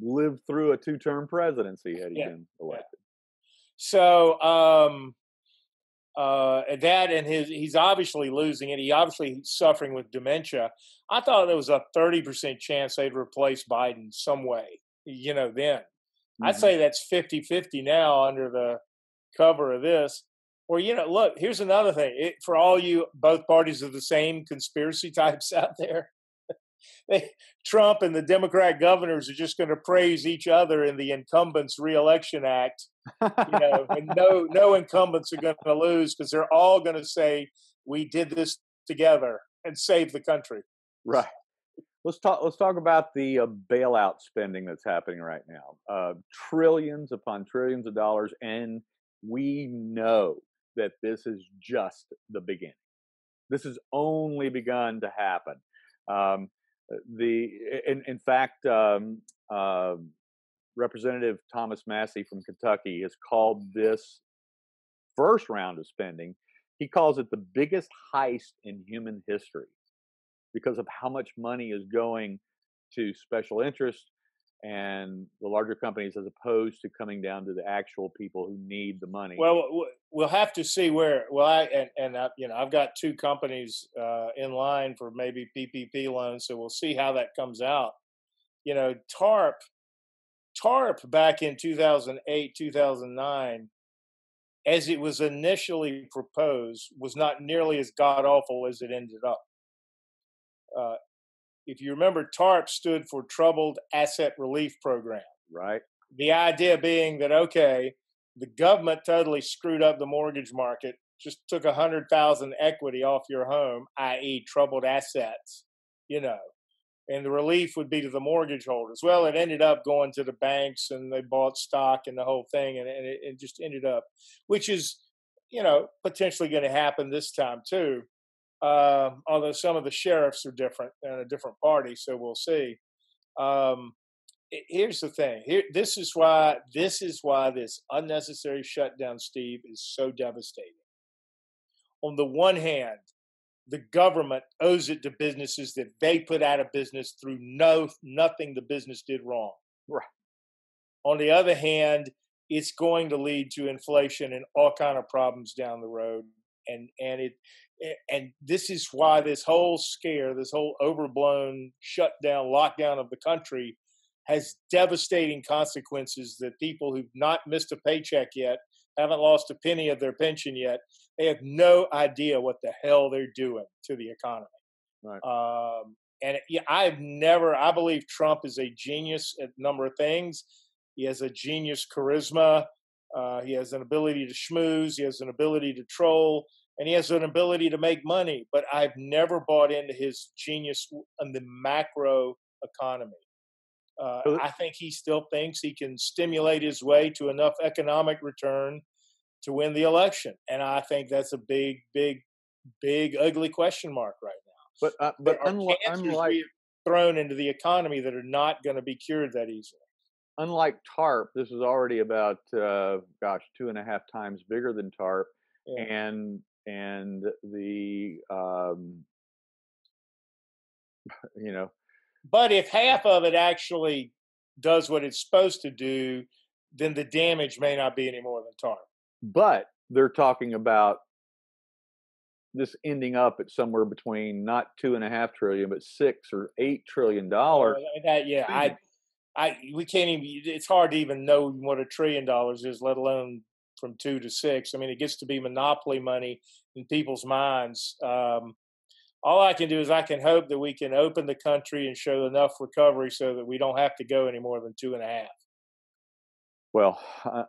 lived through a 2-term presidency had he been elected. Yeah. So that, and he's obviously losing it. He obviously suffering with dementia. I thought there was a 30% chance they'd replace Biden some way, then. Mm-hmm. I'd say that's 50-50 now under the cover of this. Or, look, here's another thing. For all you, both parties of the same conspiracy types out there, Trump and the Democrat governors are just going to praise each other in the Incumbents Re-election Act. And no incumbents are going to lose, because they're all going to say, we did this together and save the country. Right. Let's talk about the bailout spending that's happening right now. Trillions upon trillions of dollars, and we know that this is just the beginning. This has only begun to happen. Um, in fact, Representative Thomas Massey from Kentucky has called this first round of spending, he calls it the biggest heist in human history because of how much money is going to special interests and the larger companies as opposed to coming down to the actual people who need the money. Well, we'll have to see where. Well, I've got two companies in line for maybe PPP loans, so we'll see how that comes out. TARP back in 2008, 2009, as it was initially proposed, was not nearly as god awful as it ended up. If you remember, TARP stood for Troubled Asset Relief Program. Right. The idea being that, okay, the government totally screwed up the mortgage market, just took 100,000 equity off your home, i.e. troubled assets, and the relief would be to the mortgage holders. Well, it ended up going to the banks and they bought stock and the whole thing. And it just ended up, which is, potentially going to happen this time too. Although some of the sheriffs are different and a different party, so we'll see. Here's the thing. This is why this unnecessary shutdown, Steve, is so devastating. On the one hand, the government owes it to businesses that they put out of business through nothing the business did wrong. Right. On the other hand, it's going to lead to inflation and all kind of problems down the road. And this is why this whole scare, this whole overblown shutdown, lockdown of the country has devastating consequences that people who've not missed a paycheck yet, haven't lost a penny of their pension yet, they have no idea what the hell they're doing to the economy. Right. I believe Trump is a genius at a number of things. He has a genius charisma. He has an ability to schmooze. He has an ability to troll. And he has an ability to make money. But I've never bought into his genius in the macro economy. I think he still thinks he can stimulate his way to enough economic return to win the election. And I think that's a big, big, big, ugly question mark right now. But cancers being thrown into the economy that are not going to be cured that easily. Unlike TARP, this is already about 2.5 times bigger than TARP, yeah. and the But if half of it actually does what it's supposed to do, then the damage may not be any more than TARP. But they're talking about this ending up at somewhere between not $2.5 trillion, but $6 or $8 trillion. We can't even. It's hard to even know what $1 trillion is, let alone from 2 to 6. I mean, it gets to be monopoly money in people's minds. All I can do is I can hope that we can open the country and show enough recovery so that we don't have to go any more than 2.5. Well,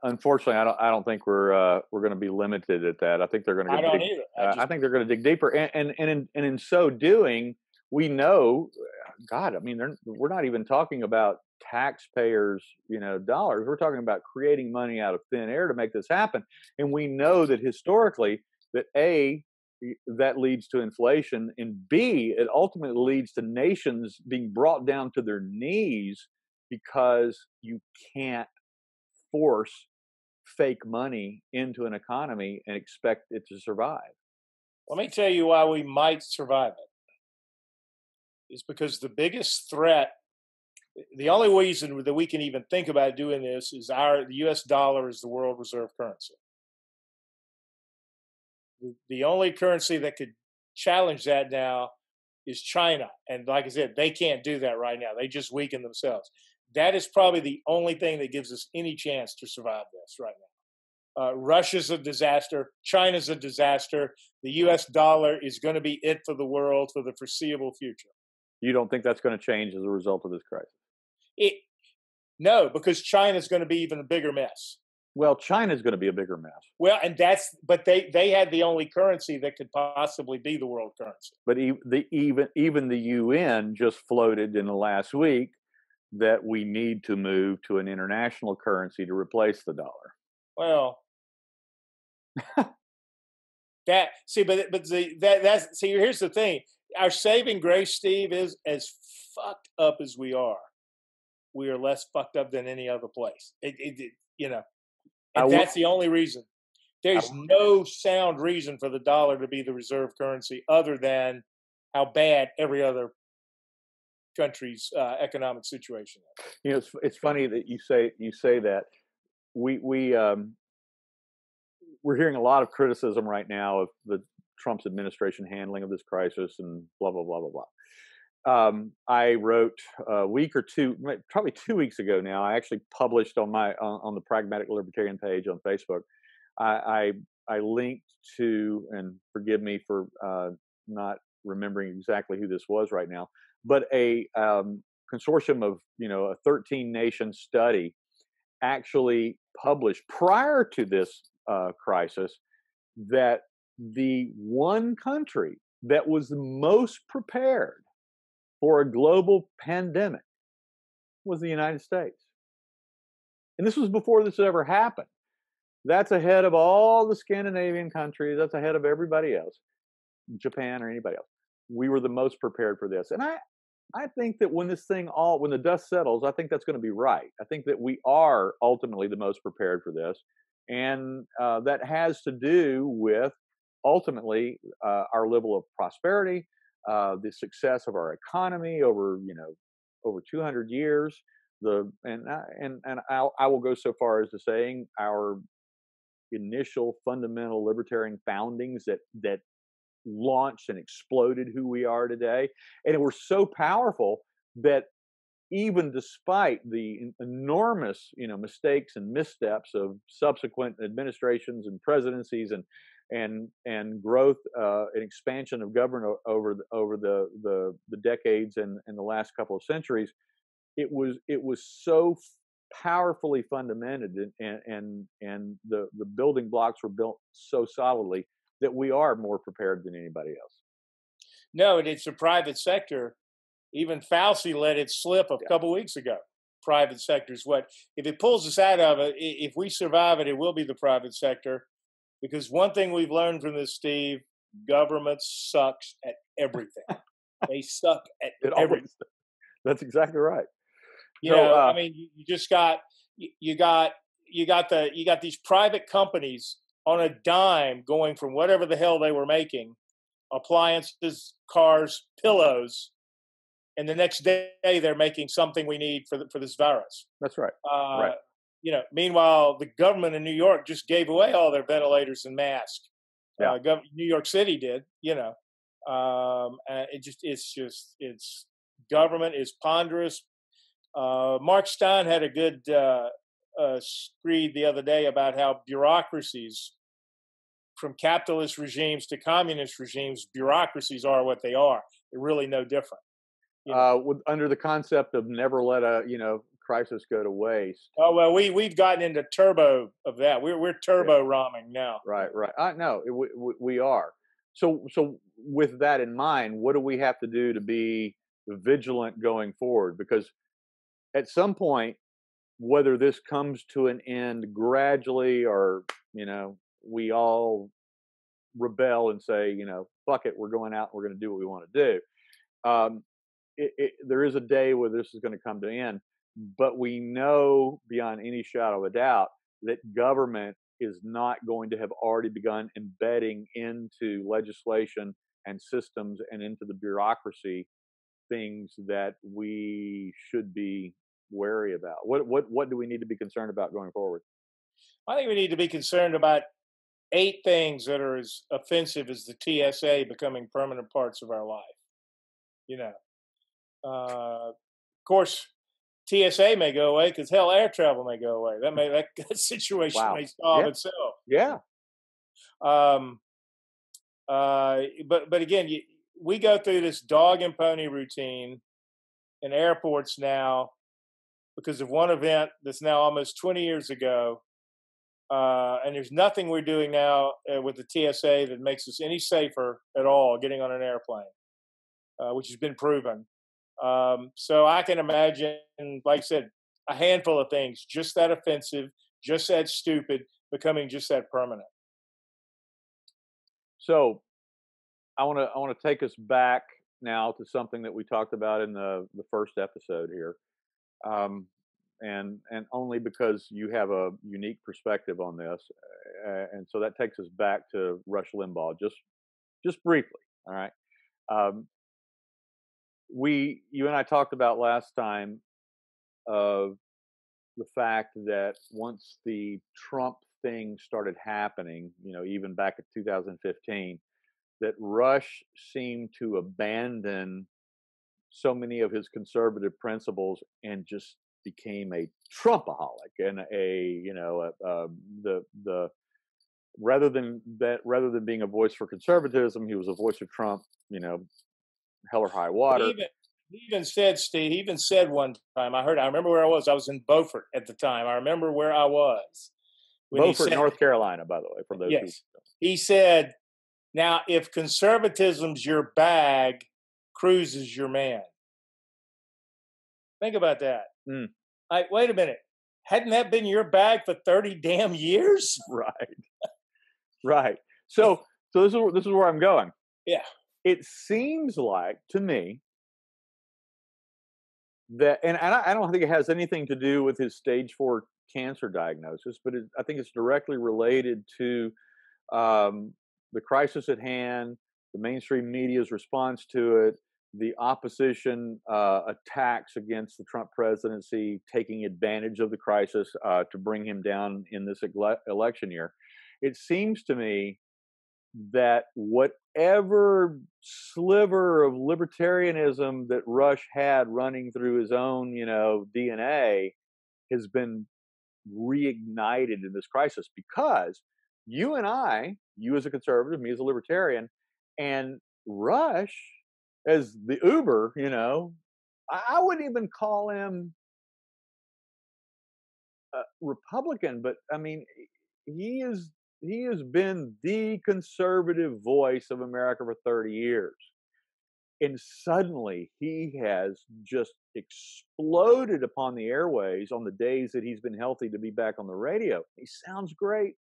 unfortunately, I don't think we're going to be limited at that. I think they're going to. I don't either. I think they're going to dig deeper, and in so doing, we know, God, I mean, we're not even talking about taxpayers, dollars. We're talking about creating money out of thin air to make this happen, and we know that historically, that that leads to inflation, and B, it ultimately leads to nations being brought down to their knees because you can't force fake money into an economy and expect it to survive. Let me tell you why we might survive it. It's because the biggest threat, the only reason that we can even think about doing this is the U.S. dollar is the world reserve currency. The only currency that could challenge that now is China. And like I said, they can't do that right now. They just weaken themselves. That is probably the only thing that gives us any chance to survive this right now. Russia's a disaster. China's a disaster. The U.S. dollar is going to be it for the world for the foreseeable future. You don't think that's going to change as a result of this crisis? No, because China's going to be even a bigger mess. Well, China's going to be a bigger mess. Well, but they had the only currency that could possibly be the world currency. But even the UN just floated in the last week that we need to move to an international currency to replace the dollar. Well, Here's the thing. Our saving grace, Steve, is as fucked up as we are less fucked up than any other place. And that's the only reason. There's no sound reason for the dollar to be the reserve currency other than how bad every other country's economic situation is. It's funny that you say that. We're hearing a lot of criticism right now of the Trump's administration handling of this crisis and blah blah blah blah blah. I wrote a week or two, probably 2 weeks ago now. I actually published on the Pragmatic Libertarian page on Facebook. I linked to, and forgive me for not remembering exactly who this was right now, but a consortium of a 13-nation study actually published prior to this crisis that the one country that was the most prepared for a global pandemic was the United States. And this was before this ever happened. That's ahead of all the Scandinavian countries. That's ahead of everybody else, Japan or anybody else. We were the most prepared for this. And I think that when the dust settles, I think that's going to be right. I think that we are ultimately the most prepared for this. And that has to do with ultimately our level of prosperity, the success of our economy over 200 years. I will go so far as to saying our initial fundamental libertarian foundings that launched and exploded who we are today, and it were so powerful that even despite the enormous mistakes and missteps of subsequent administrations and presidencies and growth and expansion of government over the decades and the last couple of centuries, it was so powerfully fundamented and the building blocks were built so solidly that we are more prepared than anybody else. No, and it's the private sector. Even Fauci let it slip a couple weeks ago. Private sector is what, if it pulls us out of it, if we survive it, it will be the private sector. Because one thing we've learned from this, Steve, government sucks at everything. They suck at everything. That's exactly right. I mean, you just got you got these private companies on a dime going from whatever the hell they were making, appliances, cars, pillows, and the next day they're making something we need for this virus. That's right. Right. Meanwhile, the government in New York just gave away all their ventilators and masks. Yeah. New York City did. It's government is ponderous. Mark Stein had a good screed the other day about how bureaucracies, from capitalist regimes to communist regimes, bureaucracies are what they are. They're really no different. Under the concept of never let a crisis go to waste. Oh well, we've gotten into turbo of that. We're turbo ramming now. Right. No, we are. So with that in mind, what do we have to do to be vigilant going forward? Because at some point, whether this comes to an end gradually or we all rebel and say fuck it, we're going out, we're going to do what we want to do. There is a day where this is going to come to an end, but we know beyond any shadow of a doubt that government is not going to have already begun embedding into legislation and systems and into the bureaucracy things that we should be wary about. What do we need to be concerned about going forward? I think we need to be concerned about 8 things that are as offensive as the TSA becoming permanent parts of our life. Of course, TSA may go away because hell, air travel may go away. That situation may solve itself. Yeah. But again, we go through this dog and pony routine in airports now because of one event that's now almost 20 years ago. And there's nothing we're doing now with the TSA that makes us any safer at all getting on an airplane, which has been proven. So I can imagine, like I said, a handful of things just that offensive, just that stupid, becoming just that permanent. So I want to take us back now to something that we talked about in the first episode here, um, and only because you have a unique perspective on this, and so that takes us back to Rush Limbaugh, just briefly. All right, um, you and I talked about last time of the fact that once the Trump thing started happening, even back in 2015, that Rush seemed to abandon so many of his conservative principles and just became a Trumpaholic and the rather than being a voice for conservatism, he was a voice of Trump. Hell or high water. He even said, Steve. He even said one time. I remember where I was. I was in Beaufort at the time. I remember where I was. Beaufort, North Carolina, by the way, for those. Yes, he said, "Now, if conservatism's your bag, Cruz is your man." Think about that. Like, wait a minute. Hadn't that been your bag for 30 damn years? Right. So this is where I'm going. Yeah. It seems like to me that, and I don't think it has anything to do with his stage 4 cancer diagnosis, but I think it's directly related to the crisis at hand, the mainstream media's response to it, the opposition attacks against the Trump presidency, taking advantage of the crisis to bring him down in this election year. It seems to me that whatever sliver of libertarianism that Rush had running through his own, DNA has been reignited in this crisis, because you as a conservative, me as a libertarian, and Rush as the Uber, I wouldn't even call him Republican, but I mean, he has been the conservative voice of America for 30 years. And suddenly he has just exploded upon the airways on the days that he's been healthy to be back on the radio. He sounds great.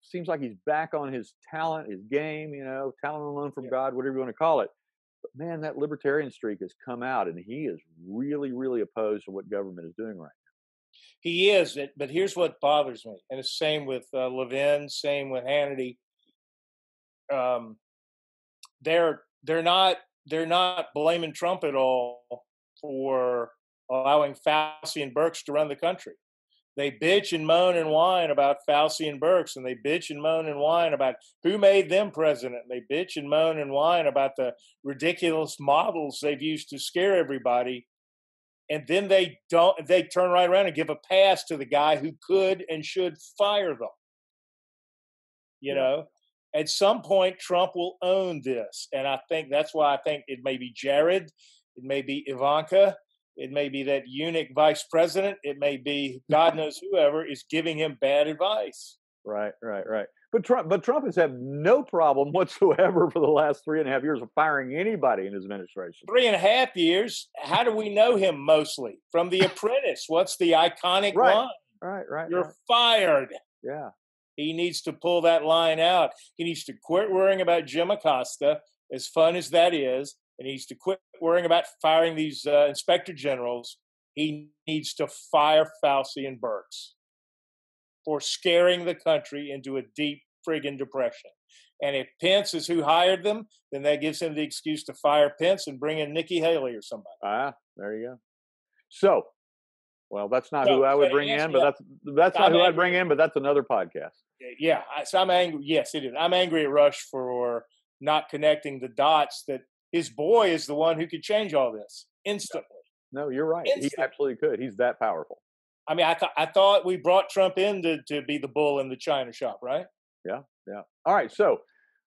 Seems like he's back on his talent, his game, talent alone from God, whatever you want to call it. But man, that libertarian streak has come out, and he is really, really opposed to what government is doing right now. He is, but here's what bothers me, and it's same with Levin, same with Hannity. They're not blaming Trump at all for allowing Fauci and Birx to run the country. They bitch and moan and whine about Fauci and Birx, and they bitch and moan and whine about who made them president. They bitch and moan and whine about the ridiculous models they've used to scare everybody. And then they turn right around and give a pass to the guy who could and should fire them. At some point, Trump will own this. And I think that's why I think it may be Jared, it may be Ivanka, it may be that eunuch vice president, it may be God knows whoever is giving him bad advice. Right. But Trump has had no problem whatsoever for the last 3.5 years of firing anybody in his administration. 3.5 years. How do we know him mostly? From The Apprentice. What's the iconic line? Right. You're fired. Yeah. He needs to pull that line out. He needs to quit worrying about Jim Acosta, as fun as that is, and he needs to quit worrying about firing these inspector generals. He needs to fire Fauci and Birx for scaring the country into a deep friggin' depression. And if Pence is who hired them, then that gives him the excuse to fire Pence and bring in Nikki Haley or somebody. There you go. So, well, that's not who I would bring in, but that's not who I'd bring in, but that's another podcast. Yeah, so I'm angry. Yes, it is. I'm angry at Rush for not connecting the dots that his boy is the one who could change all this instantly. No, you're right. Instantly. He absolutely could. He's that powerful. I mean, I thought we brought Trump in to be the bull in the china shop, right? Yeah. All right, so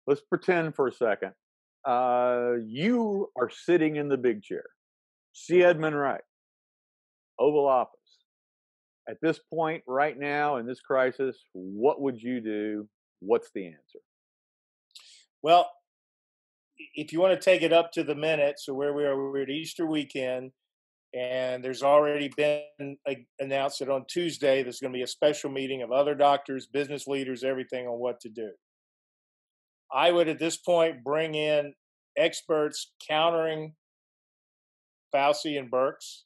let's pretend for a second. You are sitting in the big chair. See Edmund Wright, Oval Office. At this point, right now, in this crisis, what would you do? What's the answer? Well, if you want to take it up to the minute, so where we are, we're at Easter weekend, and there's already been announced that on Tuesday there's going to be a special meeting of other doctors, business leaders, everything on what to do. I would at this point bring in experts countering Fauci and Birx.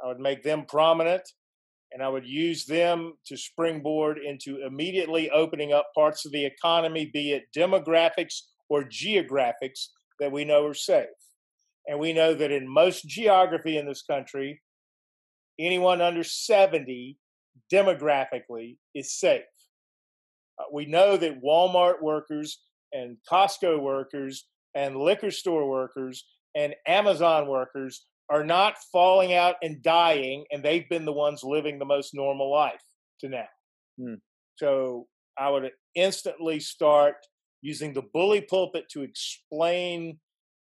I would make them prominent, and I would use them to springboard into immediately opening up parts of the economy, be it demographics or geographics, that we know are safe. And we know that in most geography in this country, anyone under 70 demographically is safe. We know that Walmart workers and Costco workers and liquor store workers and Amazon workers are not falling out and dying, and they've been the ones living the most normal life to now. So I would instantly start using the bully pulpit to explain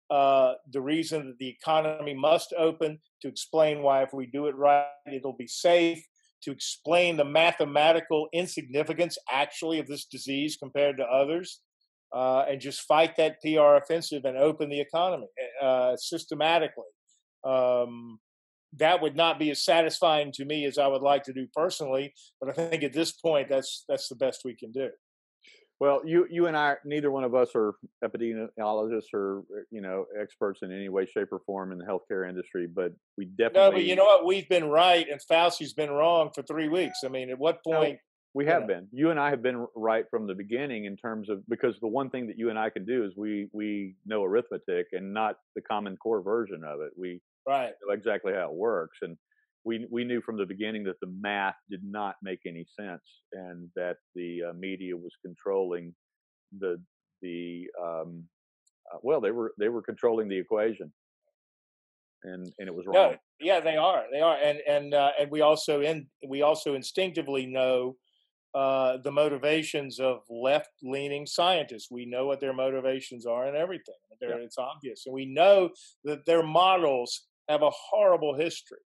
the reason that the economy must open, to explain why if we do it right, it'll be safe, to explain the mathematical insignificance actually of this disease compared to others, and just fight that PR offensive and open the economy systematically. That would not be as satisfying to me as I would like to do personally, but I think at this point that's the best we can do. Well, you and I, neither one of us are epidemiologists or experts in any way, shape, or form in the healthcare industry, but we definitely. No, but you know what? We've been right, and Fauci's been wrong for 3 weeks. I mean, at what point? No, we have been. You and I have been right from the beginning in terms of, because the one thing that you and I can do is we know arithmetic and not the Common Core version of it. We know exactly how it works, and we knew from the beginning that the math did not make any sense, and that the media was controlling they were controlling the equation, and it was wrong. No, yeah, they are, and we also instinctively know the motivations of left-leaning scientists. We know what their motivations are and everything. It's obvious, and we know that their models have a horrible history.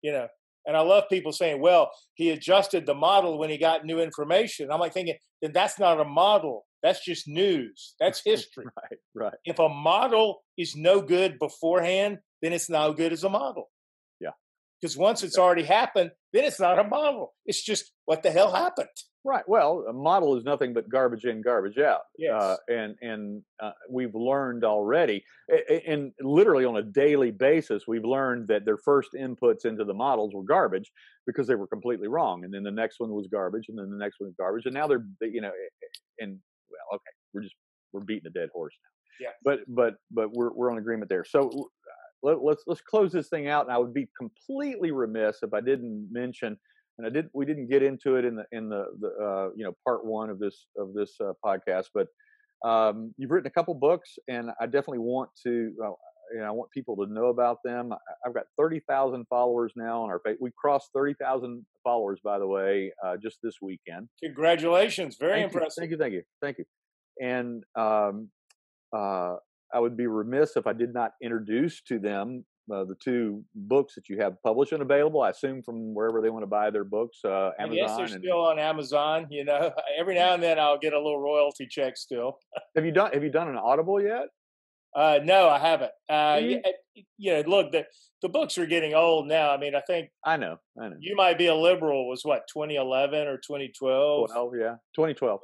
And I love people saying, well, he adjusted the model when he got new information. I'm like thinking, then that's not a model. That's just news. That's history. Right. If a model is no good beforehand, then it's no good as a model. Yeah. Because once it's already happened, then it's not a model. It's just what the hell happened. Right. Well, a model is nothing but garbage in, garbage out. Yes. And we've learned already, and literally on a daily basis, we've learned that their first inputs into the models were garbage because they were completely wrong. And then the next one was garbage, and then the next one was garbage. And now we're beating a dead horse now. Yeah. But we're on agreement there. So let's close this thing out. And I would be completely remiss if I didn't mention. And we didn't get into it in the part one of this podcast, but you've written a couple books, and I definitely want to I want people to know about them. I've got 30,000 followers now on our page. We crossed 30,000 followers, by the way, just this weekend. Congratulations! Very impressive. Thank you. And I would be remiss if I did not introduce to them the two books that you have published and available, I assume, from wherever they want to buy their books. Amazon. I guess they're still on Amazon. Every now and then I'll get a little royalty check still. Have you done an Audible yet? No, I haven't. Look, the books are getting old now. I mean, I know. You Might Be a Liberal was what, 2011 or 2012? 2012.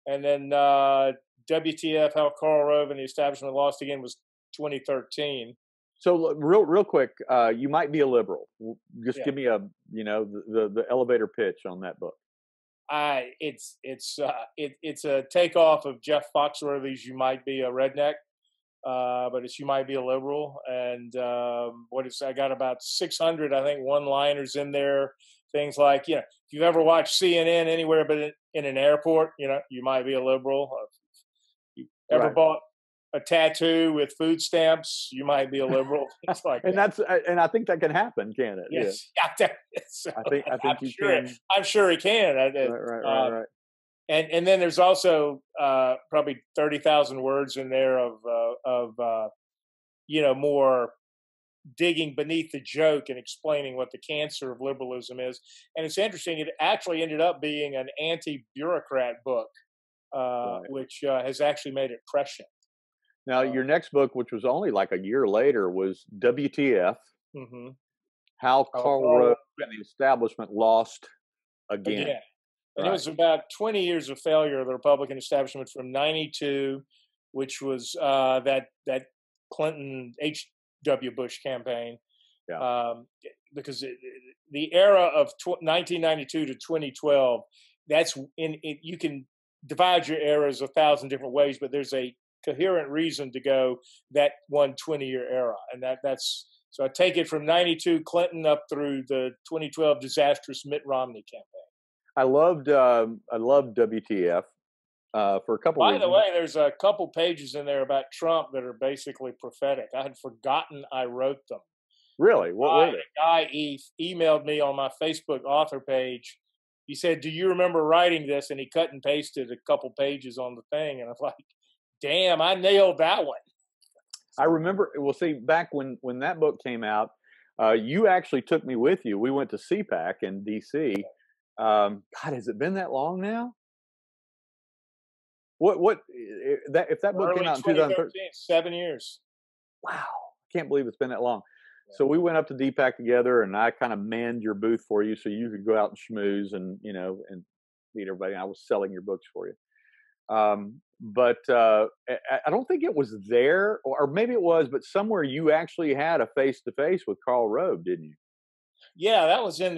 And then WTF, How Karl, Rove, and the Establishment Lost Again was 2013. So real quick, You Might Be a Liberal. Just give me the elevator pitch on that book. It's a takeoff of Jeff Foxworthy's You Might Be a Redneck, but it's You Might Be a Liberal. And I got about 600, I think, one-liners in there. Things like, if you've ever watched CNN anywhere but in an airport, you might be a liberal. If you ever bought a tattoo with food stamps, you might be a liberal. Things like that. And I think that can happen, can it? Yes. Yeah. I think I'm sure it can. Right. And then there's also probably 30,000 words in there of more digging beneath the joke and explaining what the cancer of liberalism is. And it's interesting. It actually ended up being an anti-bureaucrat book, which has actually made it prescient. Now, your next book, which was only like a year later, was WTF, How Karl Rove and the Establishment Lost Again. And it was about 20 years of failure of the Republican establishment from '92, which was that Clinton H.W. Bush campaign. Yeah. Because the era of 1992 to 2012, you can divide your eras 1,000 different ways, but there's a coherent reason to go that 20-year era, and that's so I take it from '92 Clinton up through the 2012 disastrous Mitt Romney campaign. I loved WTF for a couple By reasons. the way, there's a couple pages in there about Trump that are basically prophetic. I had forgotten I wrote them. Really? What were they? A guy emailed me on my Facebook author page. He said, "Do you remember writing this?" And he cut and pasted a couple pages on the thing. And I was like, damn, I nailed that one. I remember, well, see, back when that book came out, you actually took me with you. We went to CPAC in D.C. God, has it been that long now? If that book came out in 2013? 7 years. Wow. I can't believe it's been that long. Yeah. So we went up to DPAC together, and I kind of manned your booth for you so you could go out and schmooze and meet everybody. I was selling your books for you. But I don't think it was there, or maybe it was, but somewhere you actually had a face-to-face with Karl Rove, didn't you? Yeah, that was it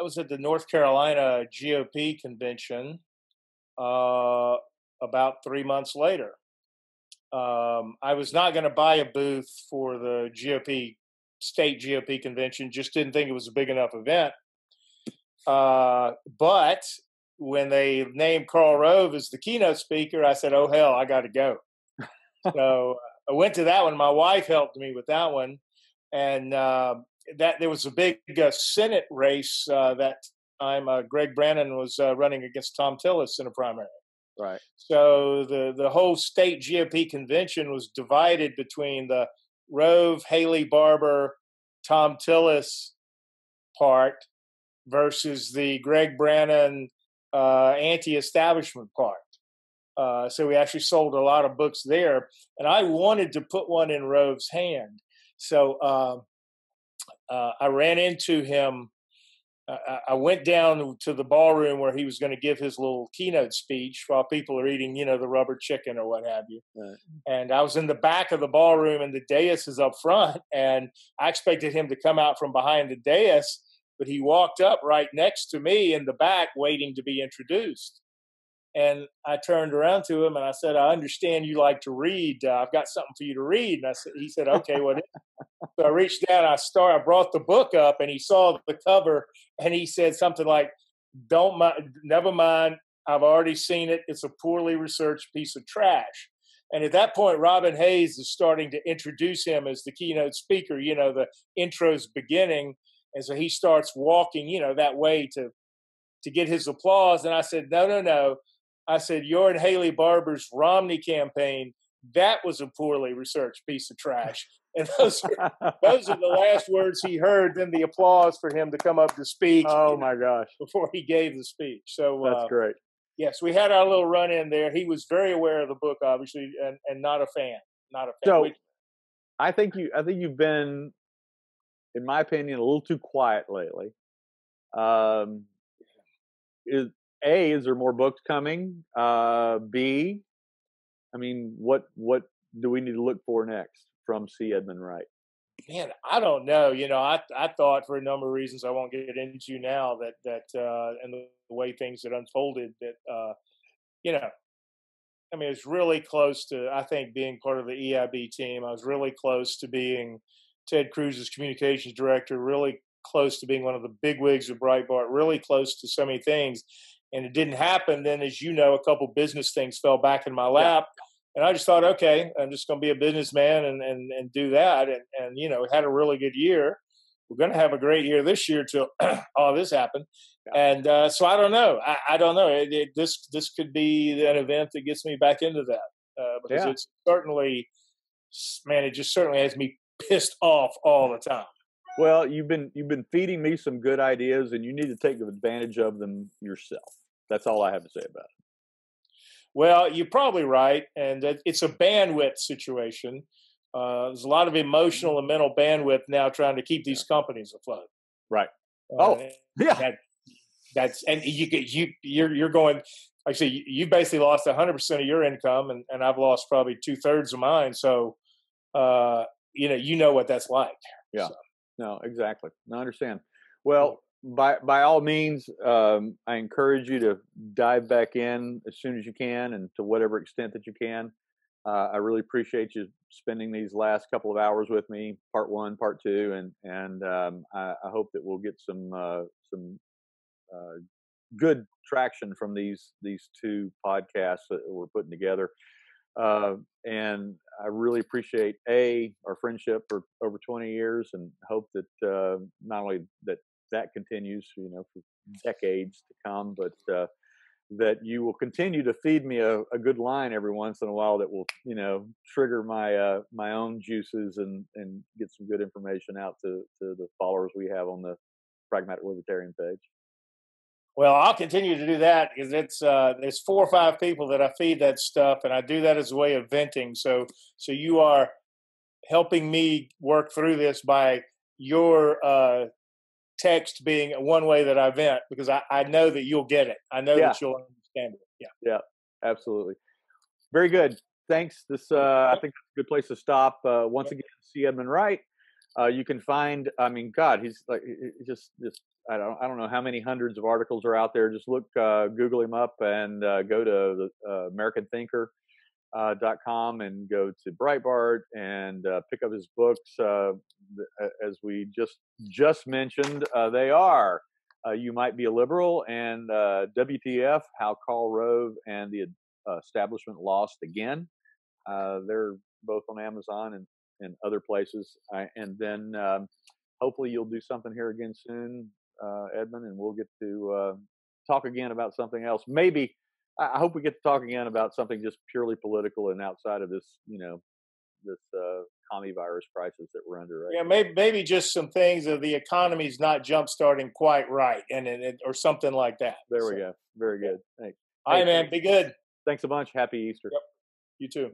was at the North Carolina GOP convention about 3 months later. I was not going to buy a booth for the state GOP convention, just didn't think it was a big enough event. But when they named Karl Rove as the keynote speaker, I said, oh, hell, I got to go. So I went to that one. My wife helped me with that one. And that there was a big Senate race that time. Greg Brannon was running against Tom Tillis in a primary. Right. So the whole state GOP convention was divided between the Rove, Haley Barbour, Tom Tillis part versus the Greg Brannon anti-establishment part. So we actually sold a lot of books there, and I wanted to put one in Rove's hand. So I ran into him. I went down to the ballroom where he was going to give his little keynote speech while people are eating, the rubber chicken or what have you. Right. And I was in the back of the ballroom, and the dais is up front, and I expected him to come out from behind the dais, but he walked up right next to me in the back waiting to be introduced. And I turned around to him and I said, I understand you like to read. I've got something for you to read. And he said, okay, what is it? So I reached down, I brought the book up, and he saw the cover, and he said something like, never mind. I've already seen it. It's a poorly researched piece of trash. And at that point, Robin Hayes is starting to introduce him as the keynote speaker, the intro's beginning. And so he starts walking, that way to get his applause. And I said, no. I said, your and Haley Barbour's Romney campaign, that was a poorly researched piece of trash. And those are the last words he heard, then the applause for him to come up to speak. Oh, my gosh. Before he gave the speech. So that's great. Yes, we had our little run in there. He was very aware of the book, obviously, and not a fan. So I think you've been, in my opinion, a little too quiet lately. Is there more books coming? B, I mean, what do we need to look for next from C. Edmund Wright? Man, I don't know. I thought, for a number of reasons I won't get into now, that and the way things had unfolded, that it's really close to, I think, being part of the EIB team. I was really close to being Ted Cruz's communications director, really close to being one of the bigwigs of Breitbart, really close to so many things. And it didn't happen. Then, as you know, a couple business things fell back in my lap. Yeah. And I just thought, okay, I'm just going to be a businessman and do that. And had a really good year. We're going to have a great year this year till all this happened. Yeah. And so I don't know. I don't know. This could be an event that gets me back into that. Because it's certainly, man, it just certainly has me pissed off all the time. Well, you've been feeding me some good ideas, and you need to take advantage of them yourself. That's all I have to say about it. Well, you're probably right, and it's a bandwidth situation. There's a lot of emotional and mental bandwidth now trying to keep these companies afloat. Right. you're going. Actually, you basically lost 100% of your income, and I've lost probably 2/3 of mine. So, you know what that's like. Yeah. So. No, exactly. No, I understand. Well, by all means, I encourage you to dive back in as soon as you can, and to whatever extent that you can. I really appreciate you spending these last couple of hours with me, part one, part two, and I hope that we'll get some good traction from these two podcasts that we're putting together. And I really appreciate our friendship for over 20 years, and hope that not only that continues, for decades to come, but that you will continue to feed me a good line every once in a while that will, trigger my own juices and get some good information out to the followers we have on the Pragmatic Libertarian page. Well, I'll continue to do that because there's 4 or 5 people that I feed that stuff, and I do that as a way of venting. So you are helping me work through this by your text being one way that I vent, because I know that you'll get it. I know that you'll understand it. Yeah, absolutely. Very good. Thanks. This I think that's a good place to stop. Once again, see Edmund Wright. You can find. I mean, God, he's like just. I don't know how many hundreds of articles are out there. Just look, Google him up, and go to the AmericanThinker.com and go to Breitbart and pick up his books. As we just mentioned, they are You Might Be a Liberal and WTF: How Karl Rove and the Establishment Lost Again. They're both on Amazon and other places. And then hopefully you'll do something here again soon, Edmund, and we'll get to talk again about something else. Maybe I hope we get to talk again about something just purely political and outside of this, this commie virus crisis that we're under right now. Maybe just some things of the economy's not jump starting quite right, and or something like that. There we go. Very good. Thanks. All right, man. Be good. Thanks a bunch. Happy Easter. Yep. You too.